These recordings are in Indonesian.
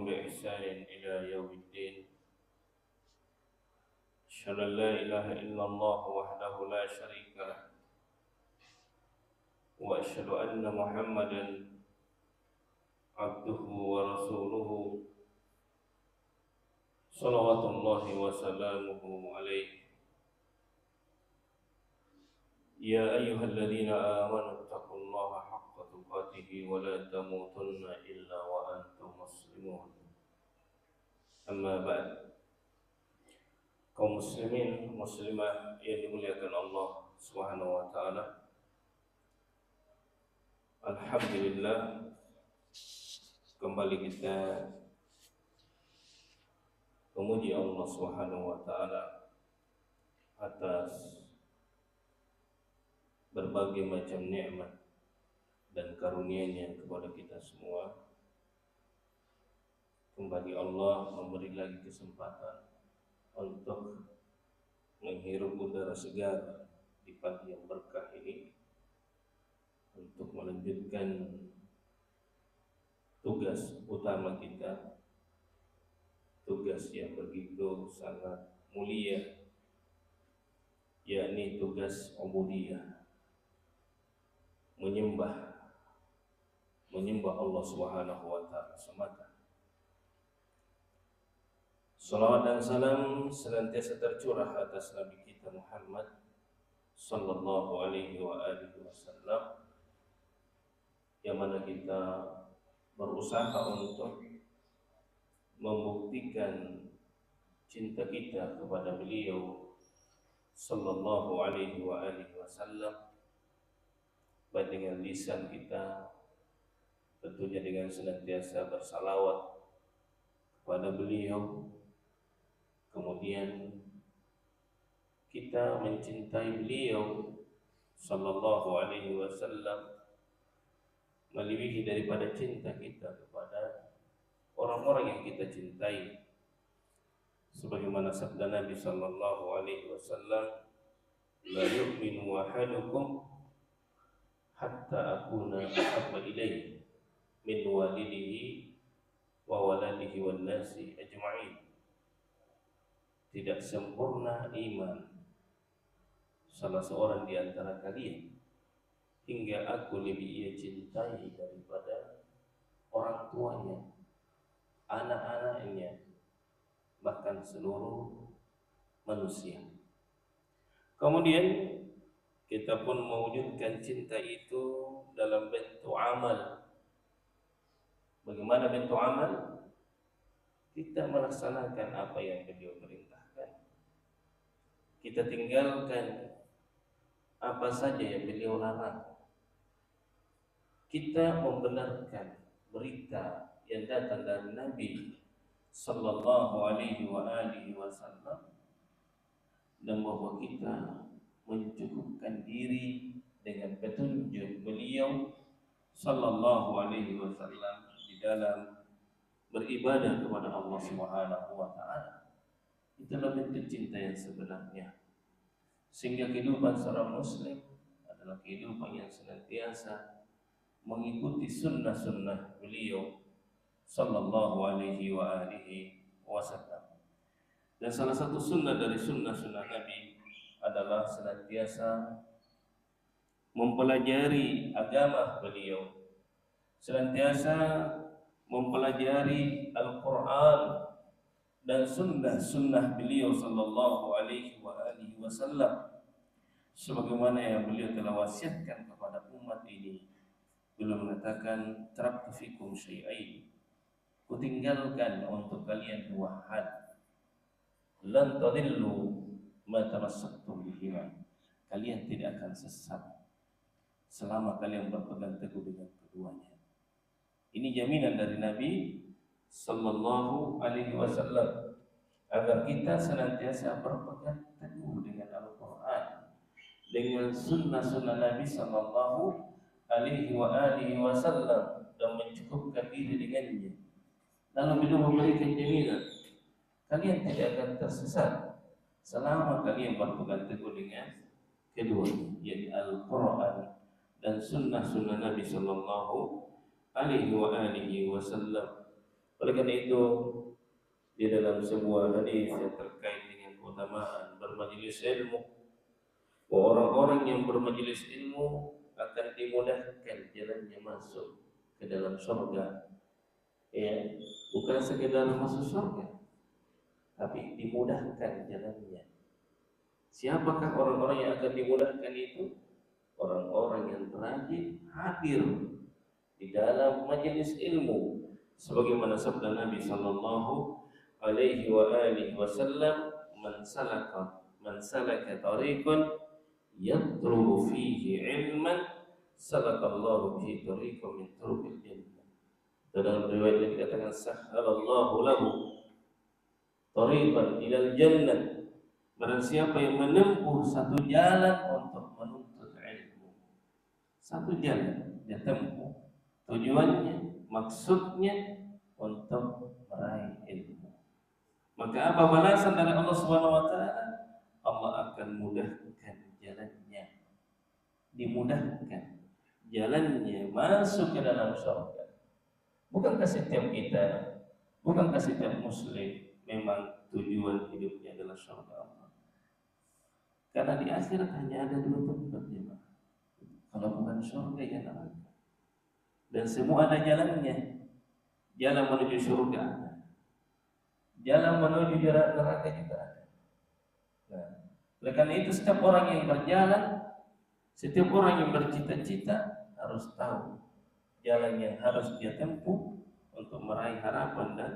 بإحسان إلى يوم الدين. أشهد أن لا إله إلا الله وحده لا شريك له، وأشهد أن محمدا عبده ورسوله صلوات الله وسلامه عليه. يا أيها الذين آمنوا اتقوا الله حق تقاته ولا تموتن إلا وأنتم مسلمون. أما بعد. Kaum muslimin muslimah yang dimuliakan Allah Subhanahu wa taala. Alhamdulillah, kembali kita memuji Allah Subhanahu wa taala atas berbagai macam nikmat dan karunia-Nya kepada kita semua. Kembali Allah memberi lagi kesempatan untuk menghirup udara segar di pagi yang berkah ini, untuk melanjutkan tugas utama kita, tugas yang begitu sangat mulia, yakni tugas ubudiyah, menyembah Allah Subhanahu wa taala semata. Salawat dan salam senantiasa tercurah atas Nabi kita Muhammad sallallahu alaihi wa alihi wasallam, yang mana kita berusaha untuk membuktikan cinta kita kepada beliau sallallahu alaihi wa alihi wasallam, baik dengan lisan kita, tentunya dengan senantiasa bersalawat kepada beliau. Kemudian kita mencintai beliau sallallahu alaihi wasallam melebihi daripada cinta kita kepada orang-orang yang kita cintai, sebagaimana sabda Nabi sallallahu alaihi wasallam, la yu'minu ahadukum hatta akuna ahabba ilaihi min walidihi wa waladihi wan nasi ajma'in. Tidak sempurna iman salah seorang di antara kalian hingga aku lebih ia cintai daripada orang tuanya, anak-anaknya, bahkan seluruh manusia. Kemudian kita pun mewujudkan cinta itu dalam bentuk amal. Bagaimana bentuk amal? Kita melaksanakan apa yang beliau perintahkan. Kita tinggalkan apa saja yang beliau larang. Kita membenarkan berita yang datang dari Nabi sallallahu alaihi wa alihi wasallam, dan bahwa kita mencukupkan diri dengan petunjuk beliau sallallahu alaihi wasallam di dalam beribadah kepada Allah Subhanahu wa taala. Itulah bentuk cinta yang sebenarnya. Sehingga kehidupan seorang muslim adalah kehidupan yang senantiasa mengikuti sunnah-sunnah beliau sallallahu alaihi wa alihi wasallam. Dan salah satu sunnah dari sunnah-sunnah Nabi adalah senantiasa mempelajari agama beliau, senantiasa mempelajari Al-Quran dan sunnah-sunnah beliau sallallahu alaihi wa alihi wasallam, sebagaimana yang beliau telah wasiatkan kepada umat ini. Beliau mengatakan, taraktu fikum syai'ain, kutinggalkan untuk kalian dua hal, lan tadillu ma tamassaktum bihima, kalian tidak akan sesat selama kalian berpegang teguh dengan keduanya. Ini jaminan dari Nabi sallallahu alaihi wasallam agar kita senantiasa berpegang teguh dengan Al-Quran, dengan sunnah-sunnah Nabi sallallahu alaihi wa alihi wasallam, dan mencukupkan diri dengannya. Lalu beliau memberikan jaminan, kalian tidak akan tersesat selama kalian berpegang teguh dengan keduanya, yaitu Al-Quran dan sunnah-sunnah Nabi sallallahu alaihi wa alihi wasallam. Oleh karena itu, di dalam sebuah hadis yang terkait dengan keutamaan bermajelis ilmu, orang-orang yang bermajelis ilmu akan dimudahkan jalannya masuk ke dalam surga. Ya, bukan sekedar masuk surga, tapi dimudahkan jalannya. Siapakah orang-orang yang akan dimudahkan itu? Orang-orang yang rajin hadir di dalam majelis ilmu, sebagaimana sabda Nabi sallallahu alaihi wasallam, man salaka tariqan yatlubu fihi ilman salakallahu bihi tariqan min turuqil jannah. Dalam riwayat yang dikatakan sahhalallahu lahu tariqan ilal jannah, barang siapa yang menempuh satu jalan untuk menuntut ilmu, satu jalan dia tempuh, tujuannya, maksudnya untuk meraih ilmu, maka apa balasan dari Allah Subhanahu wa taala? Allah akan mudahkan jalannya, dimudahkan jalannya masuk ke dalam surga. Bukankah setiap kita, bukankah setiap muslim memang tujuan hidupnya adalah surga Allah? Karena di akhirat hanya ada dua tempat, ya, kalau bukan surga ya neraka. Dan semua ada jalannya. Jalan menuju surga ada, jalan menuju neraka juga ada. Nah, oleh karena itu setiap orang yang berjalan, setiap orang yang bercita-cita harus tahu jalan yang harus dia tempuh untuk meraih harapan dan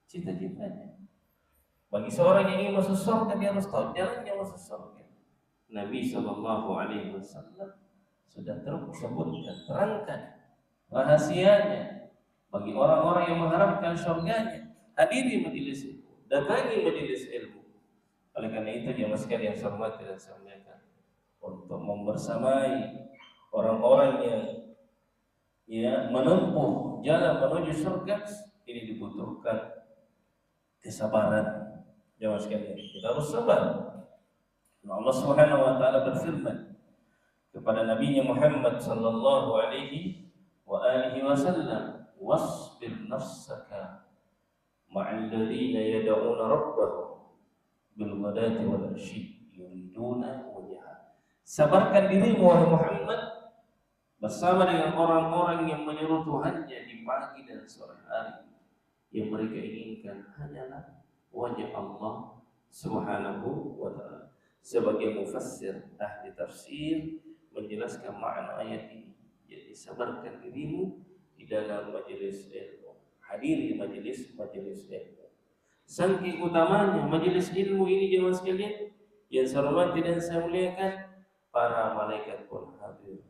cita-citanya. Bagi seorang yang ingin masuk surga, dia harus tahu jalannya masuk surga. Nabi sallallahu alaihi wasallam sudah tersebutkan, terangkan rahasianya bagi orang-orang yang mengharapkan surganya. Hadiri majelis ilmu, datangi majelis ilmu. Oleh karena itu jemaah sekalian yang saya hormati dan saya muliakan, untuk membersamai orang-orang yang menempuh jalan menuju surga ini dibutuhkan kesabaran. Jemaah sekalian, kita harus sabar. Allah Subhanahu wa taala berfirman kepada Nabi Muhammad sallallahu alaihi wasallam, wasbir nafsaka ma'al ladzina yad'una rabbahum bil ghadati wal ashi yuriduna wajha. Sabarkan dirimu wahai Muhammad bersama dengan orang-orang yang menyeru Tuhannya di pagi dan sore hari, yang mereka inginkan hanyalah wajah Allah Subhanahu wa taala. Sebagai mufassir ahli tafsir menjelaskan makna ayat ini, jadi sabarkan dirimu di dalam majelis ilmu, hadiri majelis ilmu. Saking utamanya majelis ilmu ini jemaah sekalian yang saya hormati dan saya muliakan, para malaikat pun hadir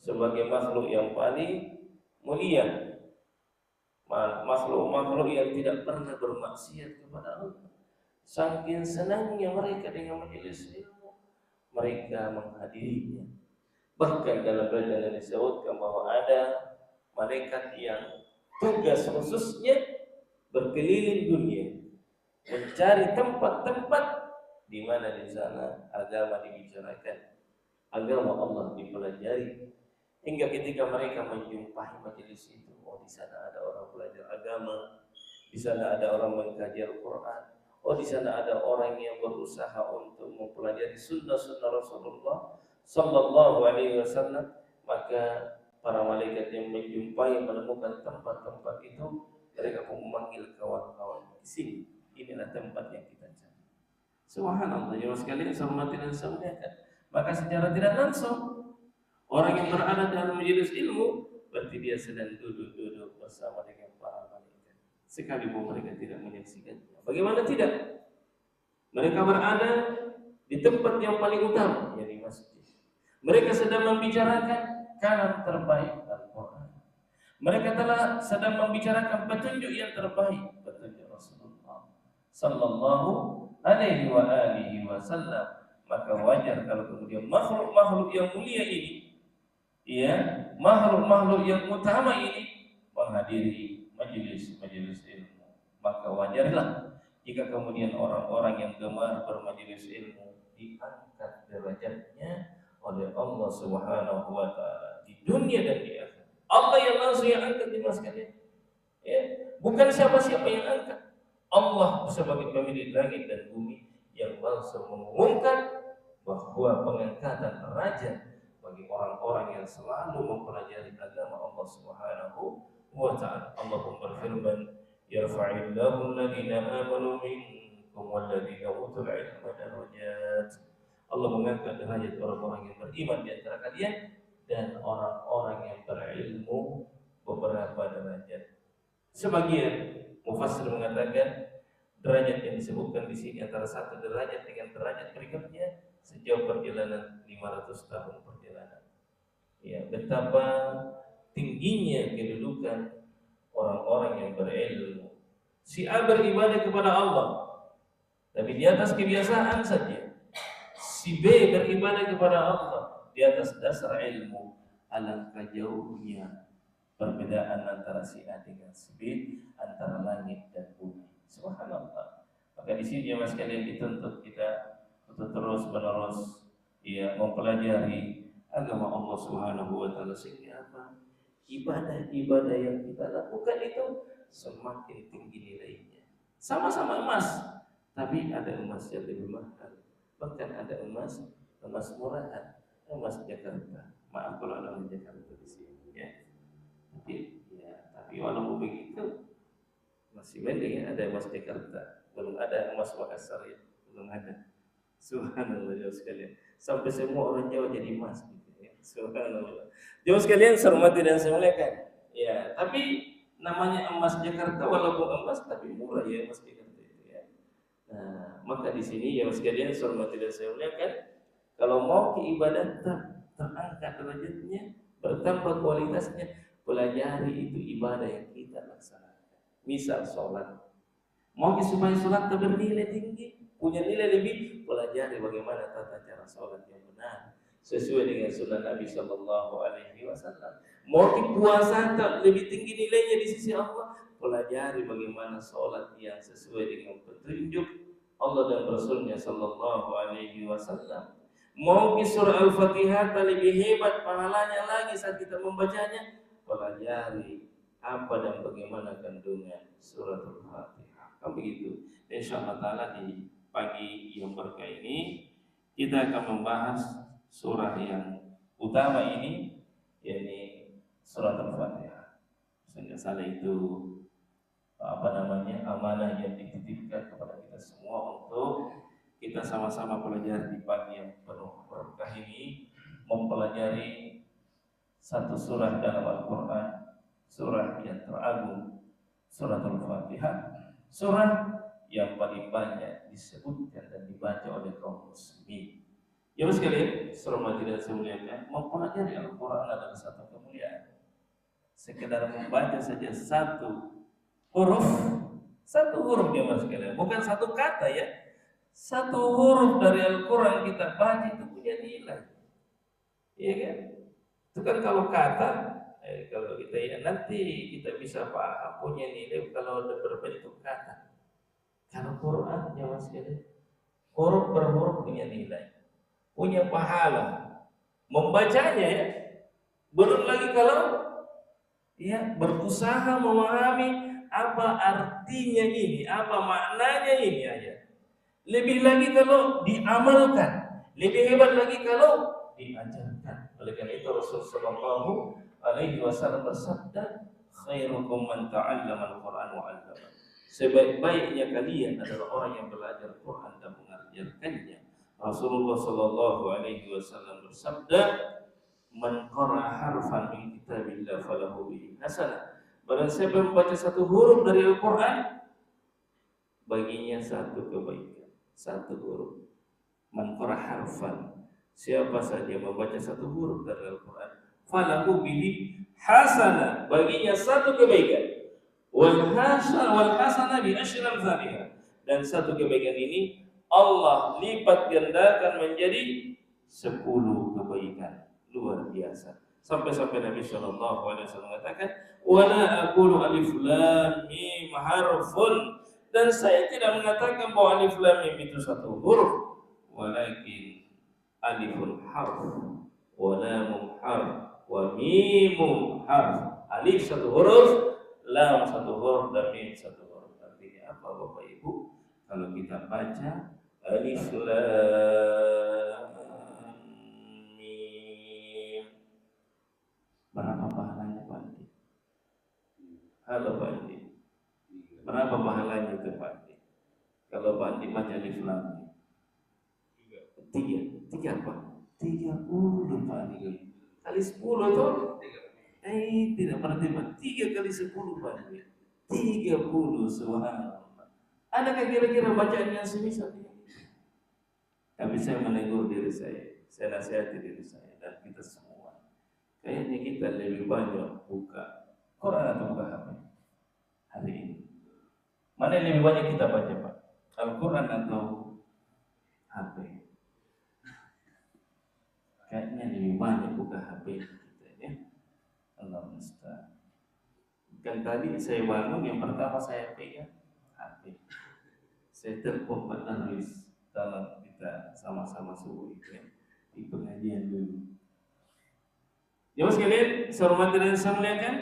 sebagai makhluk yang paling mulia, makhluk yang tidak pernah bermaksiat kepada Allah. Saking senangnya mereka dengan majelis ilmu, mereka menghadirinya. Bahkan dalam pelajaran disebutkan bahwa ada malaikat yang tugas khususnya berkeliling dunia mencari tempat-tempat di mana di sana agama dibicarakan, agama Allah dipelajari, hingga ketika mereka menjumpai majelis itu, oh di sana ada orang belajar agama, di sana ada orang mengkaji Al-Quran, oh di sana ada orang yang berusaha untuk mempelajari sunnah-sunnah Rasulullah sallallahu alaihi wasallam, maka para malaikat yang menjumpai menemukan tempat-tempat itu, mereka pun memanggil kawan-kawan di sini. Inilah tempat yang kita cari. Subhanallah, jemaah sekalian, saya hormati dan saya muliakan. Maka secara tidak langsung orang yang berada dalam majelis ilmu berarti dia sedang duduk-duduk bersama dengan para malaikat, sekalipun mereka tidak menyaksikannya. Bagaimana tidak? Mereka berada di tempat yang paling utama, yakni masjid. Mereka sedang membicarakan kalam terbaik Al-Quran. Mereka telah sedang membicarakan petunjuk yang terbaik, petunjuk Rasulullah sallallahu alaihi wasallam. Maka wajar kalau kemudian makhluk-makhluk yang mulia ini, ya, makhluk-makhluk yang utama ini menghadiri majelis ilmu. Maka wajarlah jika kemudian orang-orang yang gemar bermajelis ilmu diangkat derajatnya oleh Allah Subhanahu wa taala di dunia dan di akhirat. Allah yang langsung yang angkat di mas kalian. Ya, bukan siapa-siapa yang angkat. Allah sebagai pemilik langit dan bumi yang langsung mengumumkan bahwa pengangkatan derajat bagi orang-orang yang selalu mempelajari agama Allah Subhanahu wa taala. Allah pun berfirman, "Yarfa'illahu alladziina aamanu minkum walladziina utul 'ilma darajat." Allah mengangkat derajat orang-orang yang beriman di antara kalian dan orang-orang yang berilmu beberapa derajat. Sebagian mufassir mengatakan derajat yang disebutkan di sini antara satu derajat dengan derajat berikutnya sejauh perjalanan 500 tahun perjalanan. Ya, betapa tingginya kedudukan orang-orang yang berilmu. Si A beribadah kepada Allah, tapi di atas kebiasaan saja. Si B beribadah kepada Allah di atas dasar ilmu. Alangkah jauhnya perbedaan antara si A dengan si B, antara langit dan bumi. Subhanallah. Maka di sini ya mas kalian dituntut kita untuk terus menerus ya mempelajari agama Allah Subhanahu wa taala sehingga apa? Ibadah-ibadah yang kita lakukan itu semakin tinggi nilainya. Sama-sama emas, tapi ada emas yang lebih mahal. Bahkan ada emas murahan, emas Jakarta. Maaf kalau ada orang Jakarta di sini ya. Tapi walaupun begitu masih mending ya ada emas Jakarta, belum ada emas Makassar ya, belum ada. Subhanallah jauh sekalian, sampai semua orang Jawa jadi emas gitu ya. Subhanallah. Jauh sekalian saya hormati dan saya muliakan. Ya, tapi namanya emas Jakarta walaupun emas tapi murah ya emas Jakarta itu ya. Nah, maka di sini ya sekalian saya hormati dan saya muliakan, kalau mau ibadah terangkat derajatnya, bertambah kualitasnya, pelajari itu ibadah yang kita laksanakan. Misal sholat, mau supaya sholat bernilai tinggi, punya nilai lebih, pelajari bagaimana tata cara sholat yang benar sesuai dengan sunnah Nabi Shallallahu Alaihi Wasallam. Mau puasa lebih tinggi nilainya di sisi Allah, pelajari bagaimana sholat yang sesuai dengan petunjuk Allah dan Rasulnya Shallallahu Alaihi Wasallam. Mau surah Al-Fatihah lebih hebat pahalanya lagi saat kita membacanya, pelajari apa dan bagaimana kandungan surah Al-Fatihah. Kan begitu. Insyaallah taala di pagi yang berkah ini kita akan membahas surah yang utama ini, yakni surah Al-Fatihah. Sehingga salah itu amanah yang dititipkan kepada kita semua untuk kita sama-sama pelajari di pagi yang penuh berkah ini, mempelajari satu surah dalam Al-Quran, surah yang teragung, surah Al-Fatihah, surah yang paling banyak disebutkan dan dibaca oleh kaum muslimin. Ya sekalian, surah Al-Fatihah semuanya mempelajari Al-Quran adalah satu kemuliaan. Sekedar membaca saja satu huruf dia mas sekalian, bukan satu kata ya. Satu huruf dari Al-Quran kita baca itu punya nilai. Iya kan? Itu kan kalau kata, kalau kita ya nanti kita bisa paham punya nilai kalau berbentuk kata. Kalau Quran ya mas sekalian, huruf per huruf punya nilai, punya pahala. Membacanya ya, belum lagi kalau ya berusaha memahami apa artinya ini, apa maknanya ini aja. Lebih lagi kalau diamalkan, lebih hebat lagi kalau diajarkan. Oleh karena itu Rasulullah Shallallahu Alaihi Wasallam bersabda, "Khairukum man ta'allama al-Quran wa 'allama." Sebaik-baiknya kalian adalah orang yang belajar Quran dan mengajarkannya. Rasulullah Shallallahu Alaihi Wasallam bersabda, "Man qara'a harfan min kitabillah falahu bihi hasanah." Barang siapa membaca satu huruf dari Al-Quran, baginya satu kebaikan. Satu huruf. Man qara'a harfan, siapa saja membaca satu huruf dari Al-Quran, falahu bihi hasanah, baginya satu kebaikan. Wal hasanah bi asyri amsalihha, dan satu kebaikan ini Allah lipat gandakan menjadi 10 kebaikan. Luar biasa. Sampai-sampai Nabi Shallallahu Alaihi Wasallam mengatakan, "Wala aqulu alif lam mim harfun." Dan saya tidak mengatakan bahwa alif lam mim itu satu huruf, walakin alifun harf, wa lamun harf, wa mimun harf. Alif satu huruf, lam satu huruf dan mim satu huruf. Artinya apa Bapak Ibu? Kalau kita baca alif lam mim, berapa pahalanya Pak Andi? Halo Pak Andi, berapa pahalanya itu Pak Andi? Kalau Pak Andi baca alif lam mim, tiga apa? 30 Pak Andi. Kali 10 tuh? Tidak pernah terima. 3 kali 10 Pak Andi. 30, subhanallah. Adakah kira-kira bacaan yang semisal ini? Tapi saya menegur diri saya nasihati diri saya dan kita semua. Kayaknya kita lebih banyak buka Quran atau buka HP hari ini. Mana yang lebih banyak kita baca Pak? Al-Quran atau HP? Kayaknya lebih banyak buka HP kita ya. Allah musta'an. Kan tadi saya bangun yang pertama saya pegang HP. Saya telepon Pak Darwis, dalam kita sama-sama subuh ya, di pengajian dulu. Ya mas sekalian, saya hormati dan saya muliakan.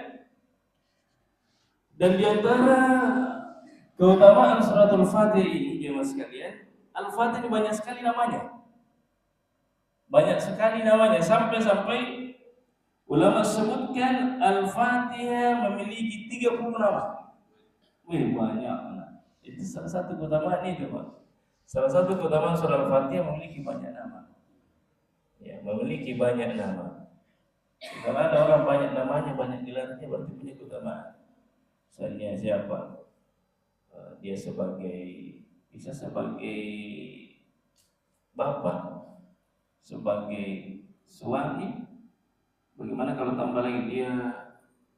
Dan di antara keutamaan suratul Fatihah ini, ya mas sekalian, Al-Fatihah ini banyak sekali namanya. Banyak sekali namanya, sampai-sampai ulama sebutkan Al-Fatihah memiliki 30 nama. Wih, banyak. Itu salah satu keutamaan itu Pak. Salah satu keutamaan surah Al-Fatihah memiliki banyak nama. Ya, memiliki banyak nama. Kalau ada orang banyak namanya, banyak gelarnya, berarti punya keutamaan. Misalnya siapa? Dia bisa sebagai bapak, sebagai suami. Bagaimana kalau tambah lagi dia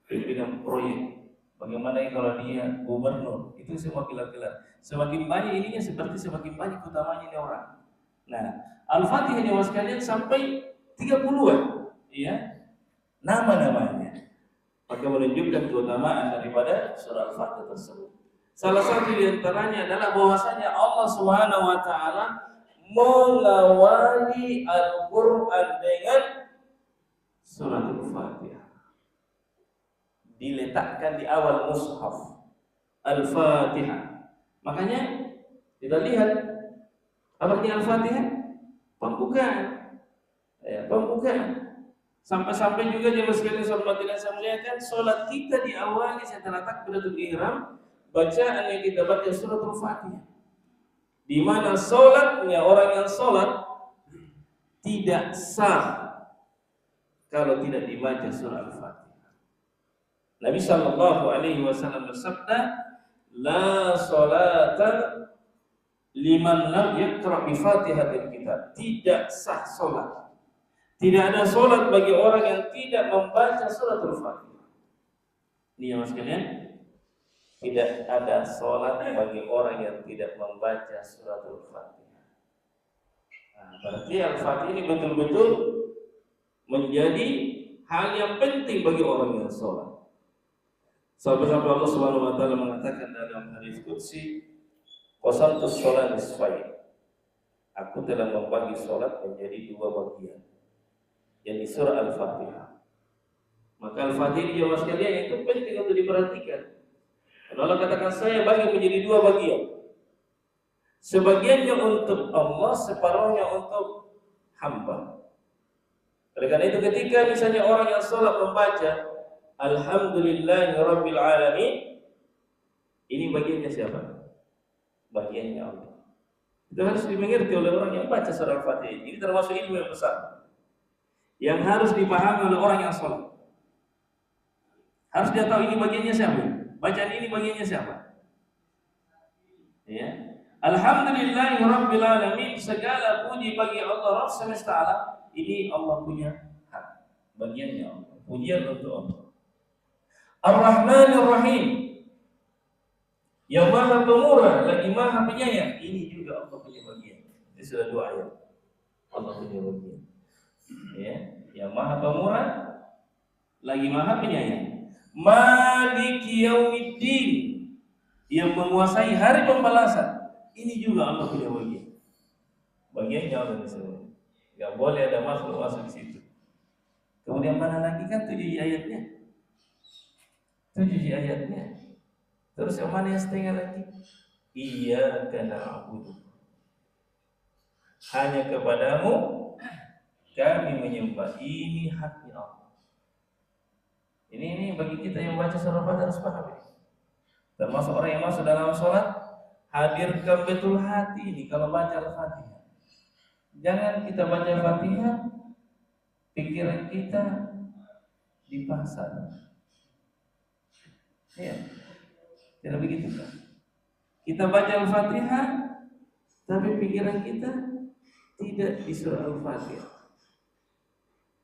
pimpinan proyek? Bagaimana kalau dia gubernur? Itu semua gelar-gelar. Semakin banyak ininya seperti semakin banyak utamanya ini orang. Nah, Al-Fatihah ini sekalian sampai 30-an, ya, nama-namanya. Maka menunjukkan keutamaan daripada surah Al-Fatihah tersebut. Salah satu di antaranya adalah bahwasanya Allah Subhanahu wa taala mengawali Al-Qur'an dengan surah Al-Fatihah. Diletakkan di awal mushaf Al-Fatihah. Makanya kita lihat apa artinya Al-Fatihah? Pembukaan. Ya, pembukaan. Sampai-sampai juga dia sekalian sahabat dan saya muliakan, salat kita diawali setelah takbiratul ihram, bacaan yang kita baca surah Al-Fatihah. Di mana salatnya orang yang salat tidak sah kalau tidak dibaca surah Al-Fatihah. Nabi sallallahu alaihi wasallam bersabda, "La salata liman lam yaqra bi Fatihatil Kitab." Tidak sah salat. Tidak ada salat bagi orang yang tidak membaca suratul Fatihah. Ini ya Mas sekalian, tidak ada salat bagi orang yang tidak membaca suratul Fatihah. Nah, berarti Al-Fatihah ini betul-betul menjadi hal yang penting bagi orang yang salat. Sampai-sampai Allah Subhanahu wa taala mengatakan dalam hadis qudsi, "Qasamtus shalat nisfain." Aku telah membagi salat menjadi 2 bagian. Yang surah Al-Fatihah. Maka Al-Fatihah ini jemaah sekalian itu penting untuk diperhatikan. Karena Allah katakan saya bagi menjadi 2 bagian. Sebagiannya untuk Allah, separuhnya untuk hamba. Oleh karena itu ketika misalnya orang yang salat membaca Alhamdulillahirabbil alamin, ini bagiannya siapa? Bagiannya Allah. Itu harus dimengerti oleh orang yang baca surah Al-Fatihah. Ini termasuk ilmu yang besar yang harus dipahami oleh orang yang salat. Harus dia tahu ini bagiannya siapa? Bacaan ini bagiannya siapa? Ya. Alhamdulillahirabbil alamin, segala puji bagi Allah Rabb semesta alam. Ini Allah punya hak. Bagiannya Allah. Pujian untuk Allah. Ar-Rahmanir Rahim, yang Maha Pemurah lagi Maha Penyayang. Ini juga Allah punya bagian. Ini sudah 2 ayat. Allah punya bagian. Ya, yang Maha Pemurah lagi Maha Penyayang. Maliki Yaumiddin, yang menguasai hari pembalasan. Ini juga Allah punya bagian. Bagiannya Allah disebut. Enggak boleh ada makhluk masuk di situ. Kemudian mana lagi kan 7 ayatnya? 7 ayatnya. Terus yang mana yang setengah lagi? Iyyaka na'budu. Hanya kepadamu kami menyembah. Ini haknya Allah. Ini bagi kita yang baca surah Al-Fatihah harus paham ini. Termasuk orang yang masuk dalam sholat, hadirkan betul hati ini kalau baca Al-Fatihah. Jangan kita baca Al-Fatihah, pikiran kita di pasar. Ya, tidak begitu kan? Kita baca Al-Fatihah, tapi pikiran kita tidak di surah Al-Fatihah.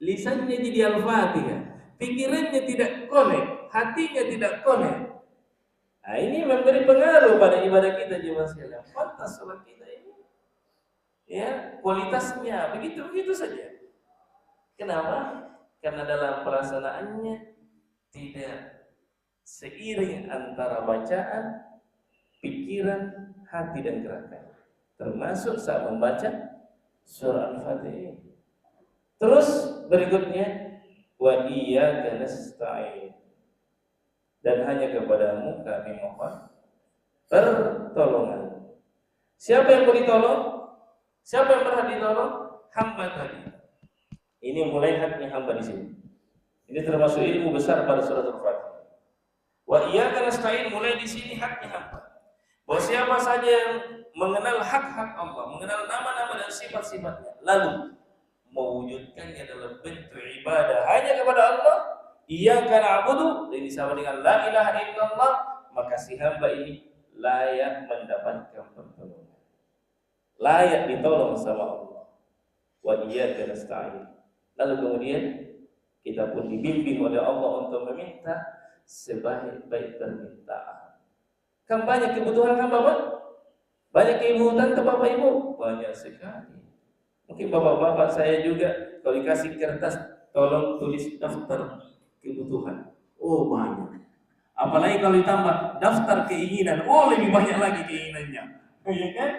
Lisannya jadi Al-Fatihah, pikirannya tidak connect, hatinya tidak connect. Nah, ini memberi pengaruh pada ibadah kita jemaah sekalian. Pantas sholat kita ini, ya kualitasnya begitu saja. Kenapa? Karena dalam pelaksanaannya tidak seiring antara bacaan, pikiran, hati dan gerakan. Termasuk saat membaca surah Al-Fatihah. Terus berikutnya, wa iyyaka nasta'in. Dan hanya kepadamu kami mohon pertolongan. Siapa yang mau ditolong? Siapa yang berhak ditolong? Hamba tadi. Ini mulai haknya hamba di sini. Ini termasuk ilmu besar pada surat Al-Fatihah. Wa iyyaka nasta'in, mulai di sini haknya hamba. Bahwa siapa saja yang mengenal hak-hak Allah, mengenal nama-nama dan sifat-sifatnya, lalu mewujudkannya dalam bentuk ibadah hanya kepada Allah, iyyaka na'budu, ini sama dengan la ilaha illallah, maka si hamba ini layak mendapatkan pertolongan, layak ditolong sama Allah. Wa iyyaka nasta'in. Lalu kemudian kita pun dibimbing oleh Allah untuk meminta sebaik-baik permintaan. Kan banyak kebutuhan hamba, Pak? Banyak kebutuhan ke Bapak Ibu? Banyak sekali. Mungkin bapak-bapak saya juga kalau dikasih kertas, tolong tulis daftar kebutuhan. Oh banyak. Apalagi kalau ditambah daftar keinginan, oh lebih banyak lagi keinginannya. Iya kan?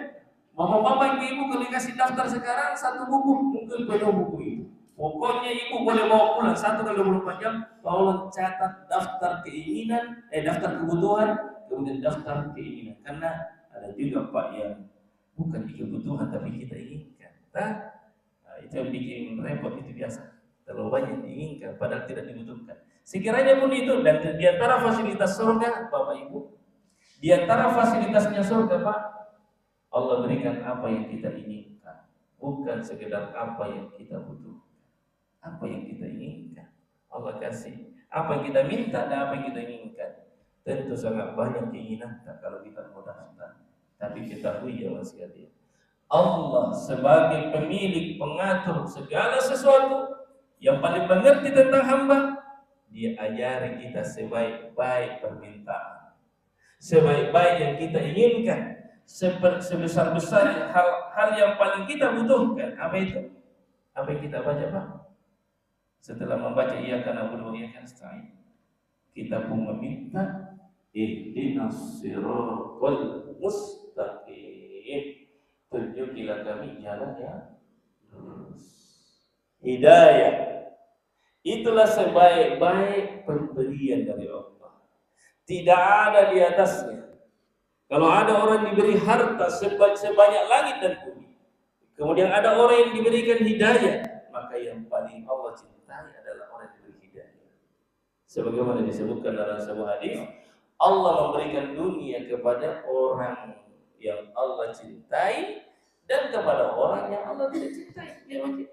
Bapak-bapak ibu kalau dikasih daftar sekarang satu buku mungkin penuh buku itu. Pokoknya ibu boleh bawa pulang 1 kali 24 jam. Tolong catat daftar keinginan, daftar kebutuhan, kemudian daftar keinginan. Karena ada juga Pak yang bukan kebutuhan tapi kita inginkan. Nah, itu yang bikin repot, itu biasa. Terlalu banyak diinginkan padahal tidak dibutuhkan. Sekiranya pun itu, dan di antara fasilitas surga Bapak Ibu, di antara fasilitasnya surga Pak, Allah berikan apa yang kita inginkan, bukan sekedar apa yang kita butuhkan. Apa yang kita inginkan Allah kasih. Apa yang kita minta dan apa yang kita inginkan. Tentu sangat banyak keinginan kalau kita mau daftar. Tapi ketahui ya Mas sekalian, Allah sebagai pemilik pengatur segala sesuatu yang paling mengerti tentang hamba, Dia ajari kita sebaik-baik permintaan, sebaik-baik yang kita inginkan, sebesar-besar hal yang paling kita butuhkan. Apa itu? Apa yang kita baca Pak? Setelah membaca iyyaka na'budu wa iyyaka nasta'in, kita pun meminta ihdinas siratal mustaqim, tunjukilah kami jalan yang lurus. Hidayah itulah sebaik-baik pemberian dari Allah. Tidak ada di atasnya. Kalau ada orang diberi harta sebanyak langit dan bumi, kemudian ada orang yang diberikan hidayah, maka yang paling Allah cintai adalah orang yang diberi hidayah. Sebagaimana disebutkan dalam sebuah hadis, Allah memberikan dunia kepada orang yang Allah cintai dan kepada orang yang Allah tidak cintai. Dia wajib.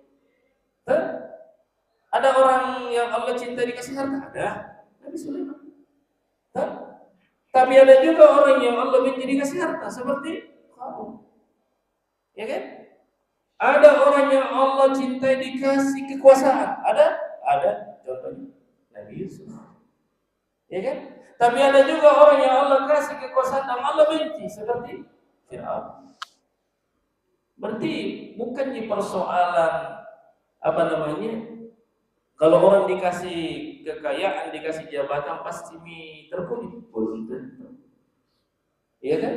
Ada orang yang Allah cintai dikasih harta? Ada. Nabi Sulaiman. Tapi ada juga orang yang Allah benci dikasih harta, seperti kamu. Ya kan? Ada orang yang Allah cintai dikasih kekuasaan. Ada. Contohnya Nabi Yusuf. Ya kan? Tapi ada juga orang yang Allah kasih kekuasaan dan Allah benci, seperti Fir'aun. Berarti bukan di persoalan kalau orang dikasih kekayaan, dikasih jabatan pasti terpilih, belum tentu. Iya kan?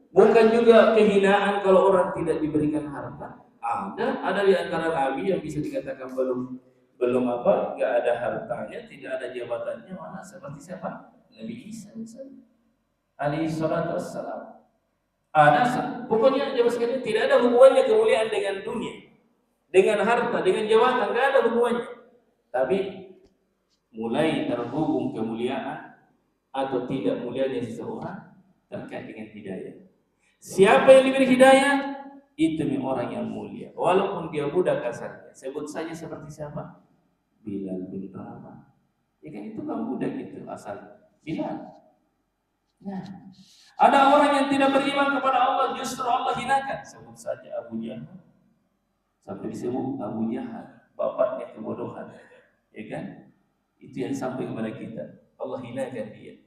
Bukan juga kehinaan kalau orang tidak diberikan harta. Ada di antara nabi yang bisa dikatakan belum enggak ada hartanya, tidak ada jabatannya, mana seperti siapa? Nabi Isa misalnya, alaihi salatu wassalam. Ada, pokoknya jemaah sekalian, tidak ada hubungannya kemuliaan dengan dunia, dengan harta, dengan jabatan, nggak ada hubungannya. Tapi mulai terhubung kemuliaan atau tidak mulianya seseorang terkait dengan hidayah. Siapa yang diberi hidayah, itu orang yang mulia. Walaupun dia budak asalnya. Sebut saja seperti siapa? Bilal bin Rabah. Ya kan itu kan budak itu asal Bilal. Nah, ada orang yang tidak beriman kepada Allah, justru Allah hinakan. Sebut saja Abu Jahal. Sampai disebut Abu Jahal, bapaknya kebodohan. Ya kan? Itu yang sampai kepada kita. Allah hinakan dia.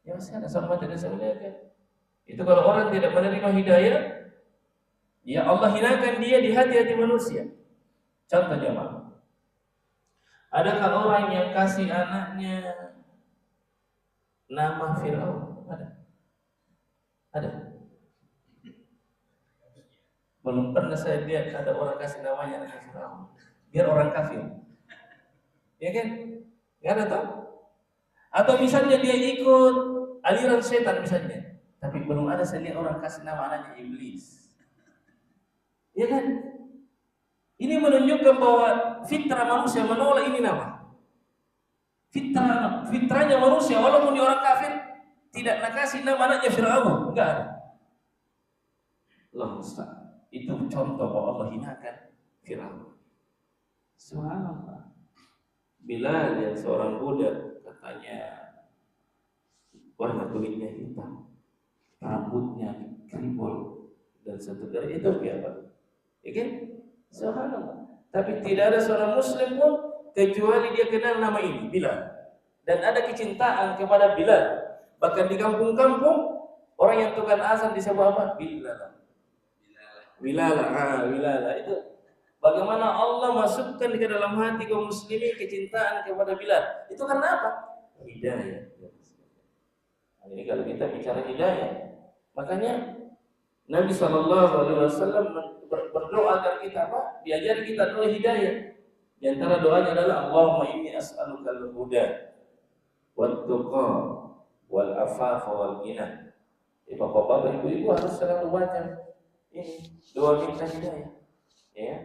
Ya sekarang sama tidak sebenarnya. Itu kalau orang tidak menerima hidayah, ya Allah hinakan dia di hati-hati manusia. Contohnya apa? Adakah orang yang kasih anaknya nama Fir'aun? Ada? Belum pernah saya lihat ada orang kasih namanya nama Fir'aun. Biar orang kafir. Ya kan? Nggak ada tahu? Atau misalnya dia ikut aliran setan misalnya, tapi belum ada saya lihat orang kasih nama anaknya iblis. Ya kan? Ini menunjukkan bahwa fitrah manusia menolak ini nama. Fitrahnya manusia walaupun dia orang kafir tidak nak kasih nama anaknya Fir'aun, enggak ada. Allah Ustaz, itu contoh bahwa Allah hinakan Fir'aun. Subhanallah. Bila dia seorang budak katanya warna kulitnya hitam, rambutnya keribol dan seterusnya, itu apa? Ya kan? Subhanallah. Tapi tidak ada seorang muslim pun kecuali dia kenal nama ini, Bilal. Dan ada kecintaan kepada Bilal. Bahkan di kampung-kampung orang yang tukang azan disebut apa? Bilal. Bilal. Itu bagaimana Allah masukkan ke dalam hati kaum muslimin kecintaan kepada Bilal. Itu karena apa? Hidayah. Ini kalau kita bicara hidayah, makanya Nabi SAW berdoa agar kita apa? Diajari kita doa hidayah. Di antara doanya adalah Allahumma inni as'alukal huda wat tuqa wal afafa wal ghina. Bapak-bapak, ibu-ibu harus selalu baca ini doa minta hidayah. Ya,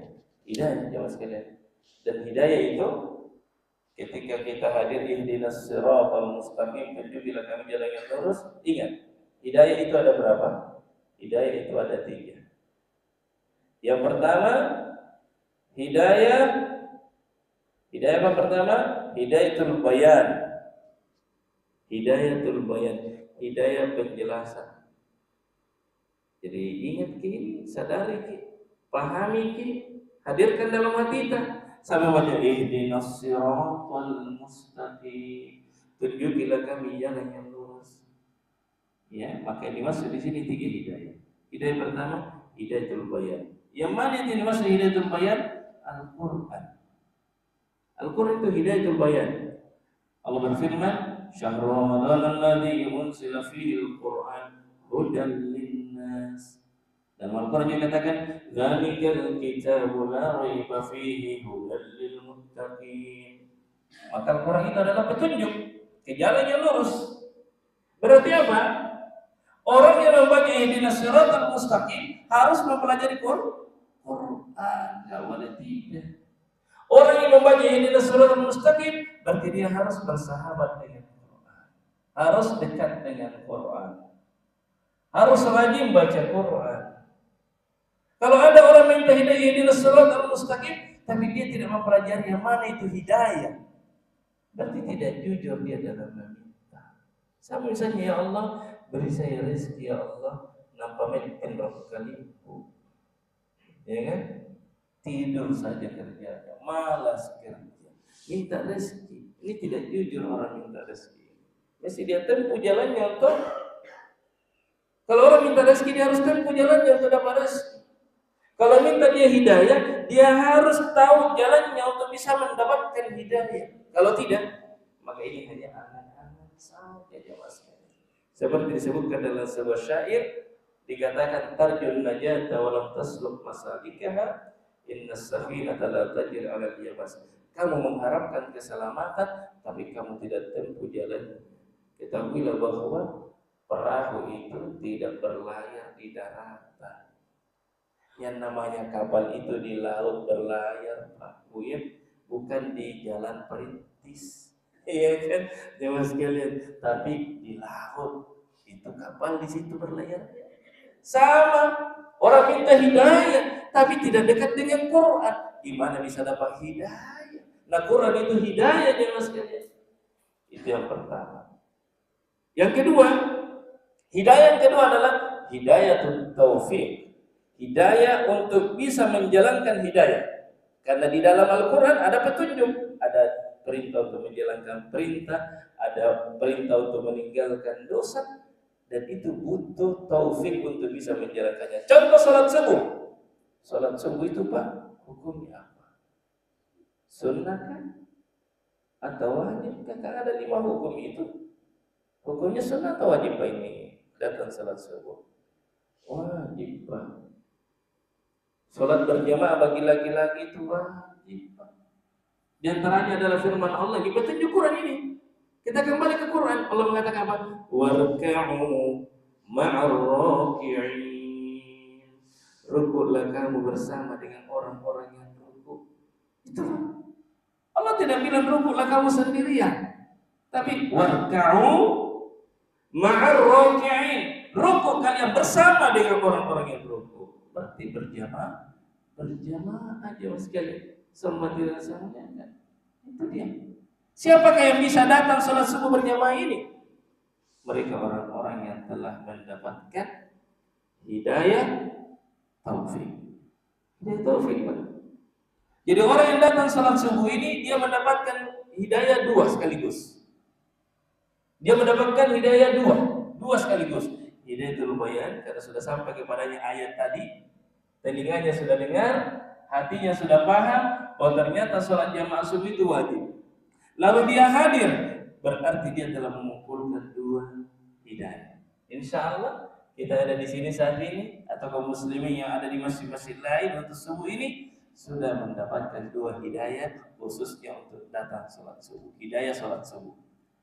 hidayah jemaah sekalian. Dan hidayah itu ketika kita hadir ihdinas siratal mustaqim, tunjukilah kami jalan yang lurus. Ingat, hidayah itu ada berapa? Hidayah itu ada 3. Yang pertama, hidayah apa pertama? Hidayatul bayan. Hidayatul bayan, hidayah penjelasan. Jadi ingat ini, sadari ki, pahami ki, hadirkan dalam hati kita. Sampai baca ihdinas siratal mustaqim, tunjukilah kami jalan yang lurus. Ya, maka dimaksud di sini 3 hidayah. Hidayah pertama, hidayatul bayan. Yang mana yang dimaksud hidayatul bayan? Al-Quran. Al-Quran itu hidayatul bayan. Allah berfirman, "Syahrul Ramadan alladzi unzila fihi al-Qur'an hudan lin-nas." Dan Al-Quran juga katakan, "Dzalikal kitabu la raiba fihi hudan lil-muttaqin." Maka Al-Quran itu adalah petunjuk ke jalan yang lurus. Berarti apa? Orang yang membaca ihdinas siratal mustaqim harus mempelajari Quran. Enggak boleh tidak. Orang yang membaca ihdinas siratal mustaqim berarti dia harus bersahabat dengan Quran. Harus dekat dengan Quran. Harus rajin baca Quran. Kalau ada orang minta hidayah ihdinas siratal mustaqim tapi dia tidak mempelajari yang mana itu hidayah, berarti tidak jujur dia dalam meminta. Sama misalnya, ya Allah, beri saya rezeki, ya Allah, nampaknya berapa kali ya kan? Tidur saja kerja, malas kerja, minta rezeki. Ini tidak jujur orang minta rezeki. Mesti dia tempuh jalannya untuk, kalau orang minta rezeki dia harus tempuh jalannya untuk dapat rezeki. Kalau minta dia hidayah, dia harus tahu jalannya untuk bisa mendapatkan hidayah. Kalau tidak, maka ini hanya angan-angan saja mas. Seperti disebutkan dalam sebuah syair, dikatakan tarjun najata wa lam tasluk masalikaha, innas safinata la tajri 'ala al-yabas. Kamu mengharapkan keselamatan tapi kamu tidak tempuh jalan. Ketahuilah bahwa perahu itu tidak berlayar di daratan. Yang namanya kapal itu di laut berlayar, perahu ya, bukan di jalan perintis. Iya kan, jemaah sekalian. Tapi di laut itu kapal di situ berlayar. Sama, orang minta hidayah, tapi tidak dekat dengan Quran. Gimana bisa dapat hidayah? Nah, Quran itu hidayah, jemaah sekalian. Itu yang pertama. Yang kedua, hidayah yang kedua adalah hidayah taufik. Hidayah untuk bisa menjalankan hidayah. Karena di dalam Al-Quran ada petunjuk, ada perintah untuk menjalankan perintah, ada perintah untuk meninggalkan dosa, dan itu butuh taufik untuk bisa menjalankannya. Contoh salat subuh. Salat subuh itu Pak, hukumnya apa? Sunnah kan? Atau wajib? Kan ada 5 hukum itu. Hukumnya sunnah atau wajib Pak ini? Datang salat subuh. Wajib Pak. Salat berjamaah bagi laki-laki itu wajib Pak. Di antaranya adalah firman Allah di petunjuk Quran ini. Kita kembali ke Quran. Allah mengatakan apa? Warka'u ma'ar raki'in. Rukuklah kamu bersama dengan orang-orang yang rukuk. Itu Allah tidak bilang rukuklah kamu sendirian. Tapi warka'u ma'ar raki'in. Rukuk kalian bersama dengan orang-orang yang rukuk. Berarti berjamaah aja sekali. Semua tidak sama. Itu dia. Siapakah yang bisa datang salat subuh berjamaah ini? Mereka orang-orang yang telah mendapatkan hidayah taufik. Hidayah taufik, Pak. Jadi orang yang datang salat subuh ini dia mendapatkan hidayah 2 sekaligus. Dia mendapatkan hidayah 2 sekaligus. Hidayatul bayan karena sudah sampai kepadanya ayat tadi, telinganya sudah dengar, hatinya sudah paham bahwa ternyata salat jamaah subuh itu wajib. Lalu dia hadir, berarti dia telah mengumpulkan 2 hidayah. Insya Allah kita ada di sini saat ini atau kaum muslimin yang ada di masjid-masjid lain untuk subuh ini sudah mendapatkan 2 hidayah khususnya untuk datang sholat subuh. Hidayah sholat subuh.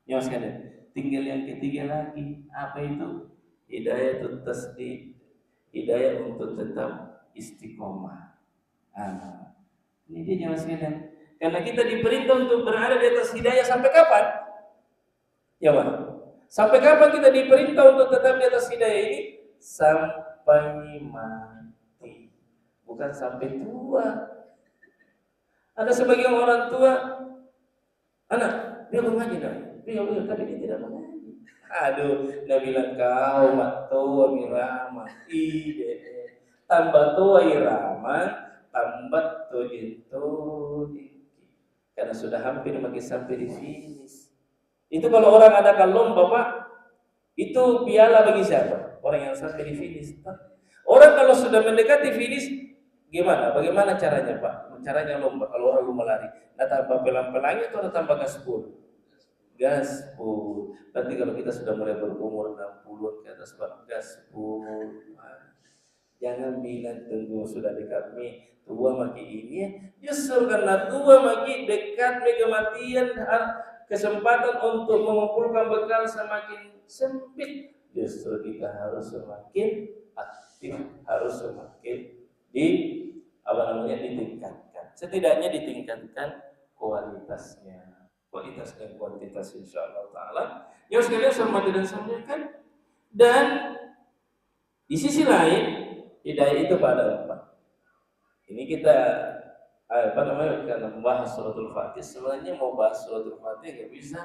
Ya mas sekalian, tinggal yang ketiga lagi, apa itu? Hidayah itu tasdid, hidayah untuk tetap istiqomah. Ini dia mas sekalian. Karena kita diperintah untuk berada di atas hidayah sampai kapan? Ya Pak. Sampai kapan kita diperintah untuk tetap di atas hidayah ini? Sampai mati. Bukan sampai tua. Ada sebagian orang tua, anak, dia mengaji dah. Dia tapi dia tidak mengaji. Aduh, dia bilang kau mak tua mirama. Tambah tua irama, tambah tua. Karena sudah hampir sampai di finish. Itu kalau orang adakan lomba Pak, itu piala bagi siapa? Orang yang sampai di finish. Orang kalau sudah mendekati finish, gimana? Bagaimana caranya Pak? Caranya lomba. Kalau orang lomba lari, nah tambah pelan-pelannya atau tambah gaspol? Gaspol. Berarti kalau kita sudah mulai berumur 60 ke atas Pak, gaspol. Jangan bilang tunggu sudah dekat tua makin ini ya. Justru karena tua makin dekat kematian, kesempatan untuk mengumpulkan bekal semakin sempit. Justru kita harus semakin aktif, harus semakin ditingkatkan. Setidaknya ditingkatkan kualitasnya. Kualitas dan kuantitas insyaallah taala. Yang sekalian saya hormati dan sampaikan. Dan di sisi lain hidayah itu pada 4. Ini kita karena membahas suratul Fatih, sebenarnya mau bahas suratul Fatih nggak bisa,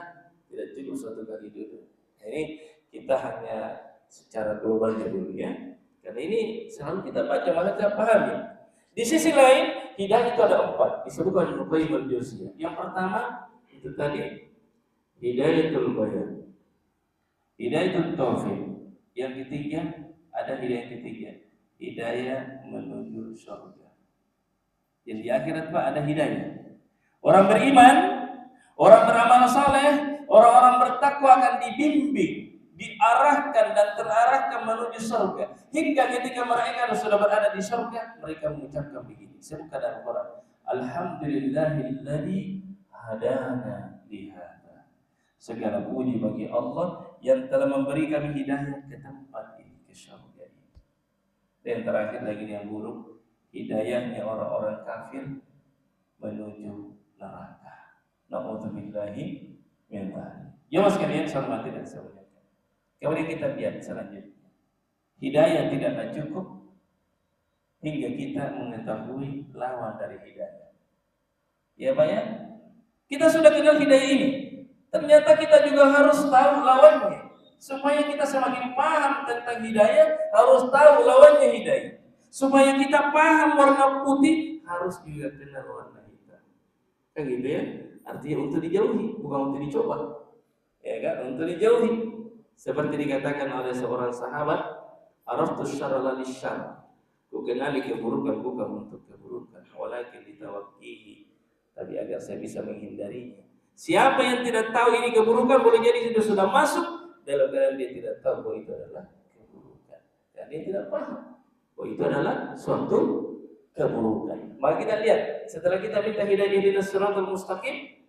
tidak cukup satu kali dulu. Ini kita hanya secara globalnya dulu ya, karena ini selalu kita baca maka kita pahami. Di sisi lain hidayah itu ada 4 disebutkan Ibnu Qayyim al-Jauziyah. Yang pertama itu tadi hidayatul bayan, hidayatul taufik. Yang ketiga ada hidayah ketiga, hidayah menuju surga. Yang di akhirat Pak ada hidayah. Orang beriman, orang beramal saleh, orang-orang bertakwa akan dibimbing, diarahkan dan terarahkan menuju surga. Hingga ketika mereka sudah berada di surga, mereka mengucapkan begini. Sebutkan dalam Quran, Alhamdulillahilladzi hadana lihada Segala puji bagi Allah yang telah memberi kami hidayah ke tempat ini, ke syurga ini. Dan terakhir lagi yang buruk, hidayahnya orang-orang kafir menuju neraka. Na'udzubillahi min dzalik. Ya Mas sekalian, saya hormati dan saya muliakan. Kemudian kita lihat selanjutnya. Hidayah tidaklah cukup hingga kita mengetahui lawan dari hidayah. Ya Pak ya? Kita sudah kenal hidayah ini. Ternyata kita juga harus tahu lawannya. Supaya kita semakin paham tentang hidayah, harus tahu lawannya hidayah. Supaya kita paham warna putih, harus juga kenal warna hitam. Kan gitu ya? Artinya untuk dijauhi, bukan untuk dicoba. Ya kan? Untuk dijauhi. Seperti dikatakan oleh seorang sahabat, araftu syarra lisyarr. Ku kenali keburukan bukan untuk keburukan, walakin ditawakkihi. Tapi agar saya bisa menghindarinya. Siapa yang tidak tahu ini keburukan, boleh jadi sudah masuk dalam keadaan dia tidak tahu bahwa itu adalah keburukan. Dan dia tidak paham bahwa itu adalah suatu keburukan. Maka kita lihat, setelah kita minta hidayah ihdinas siratal mustaqim,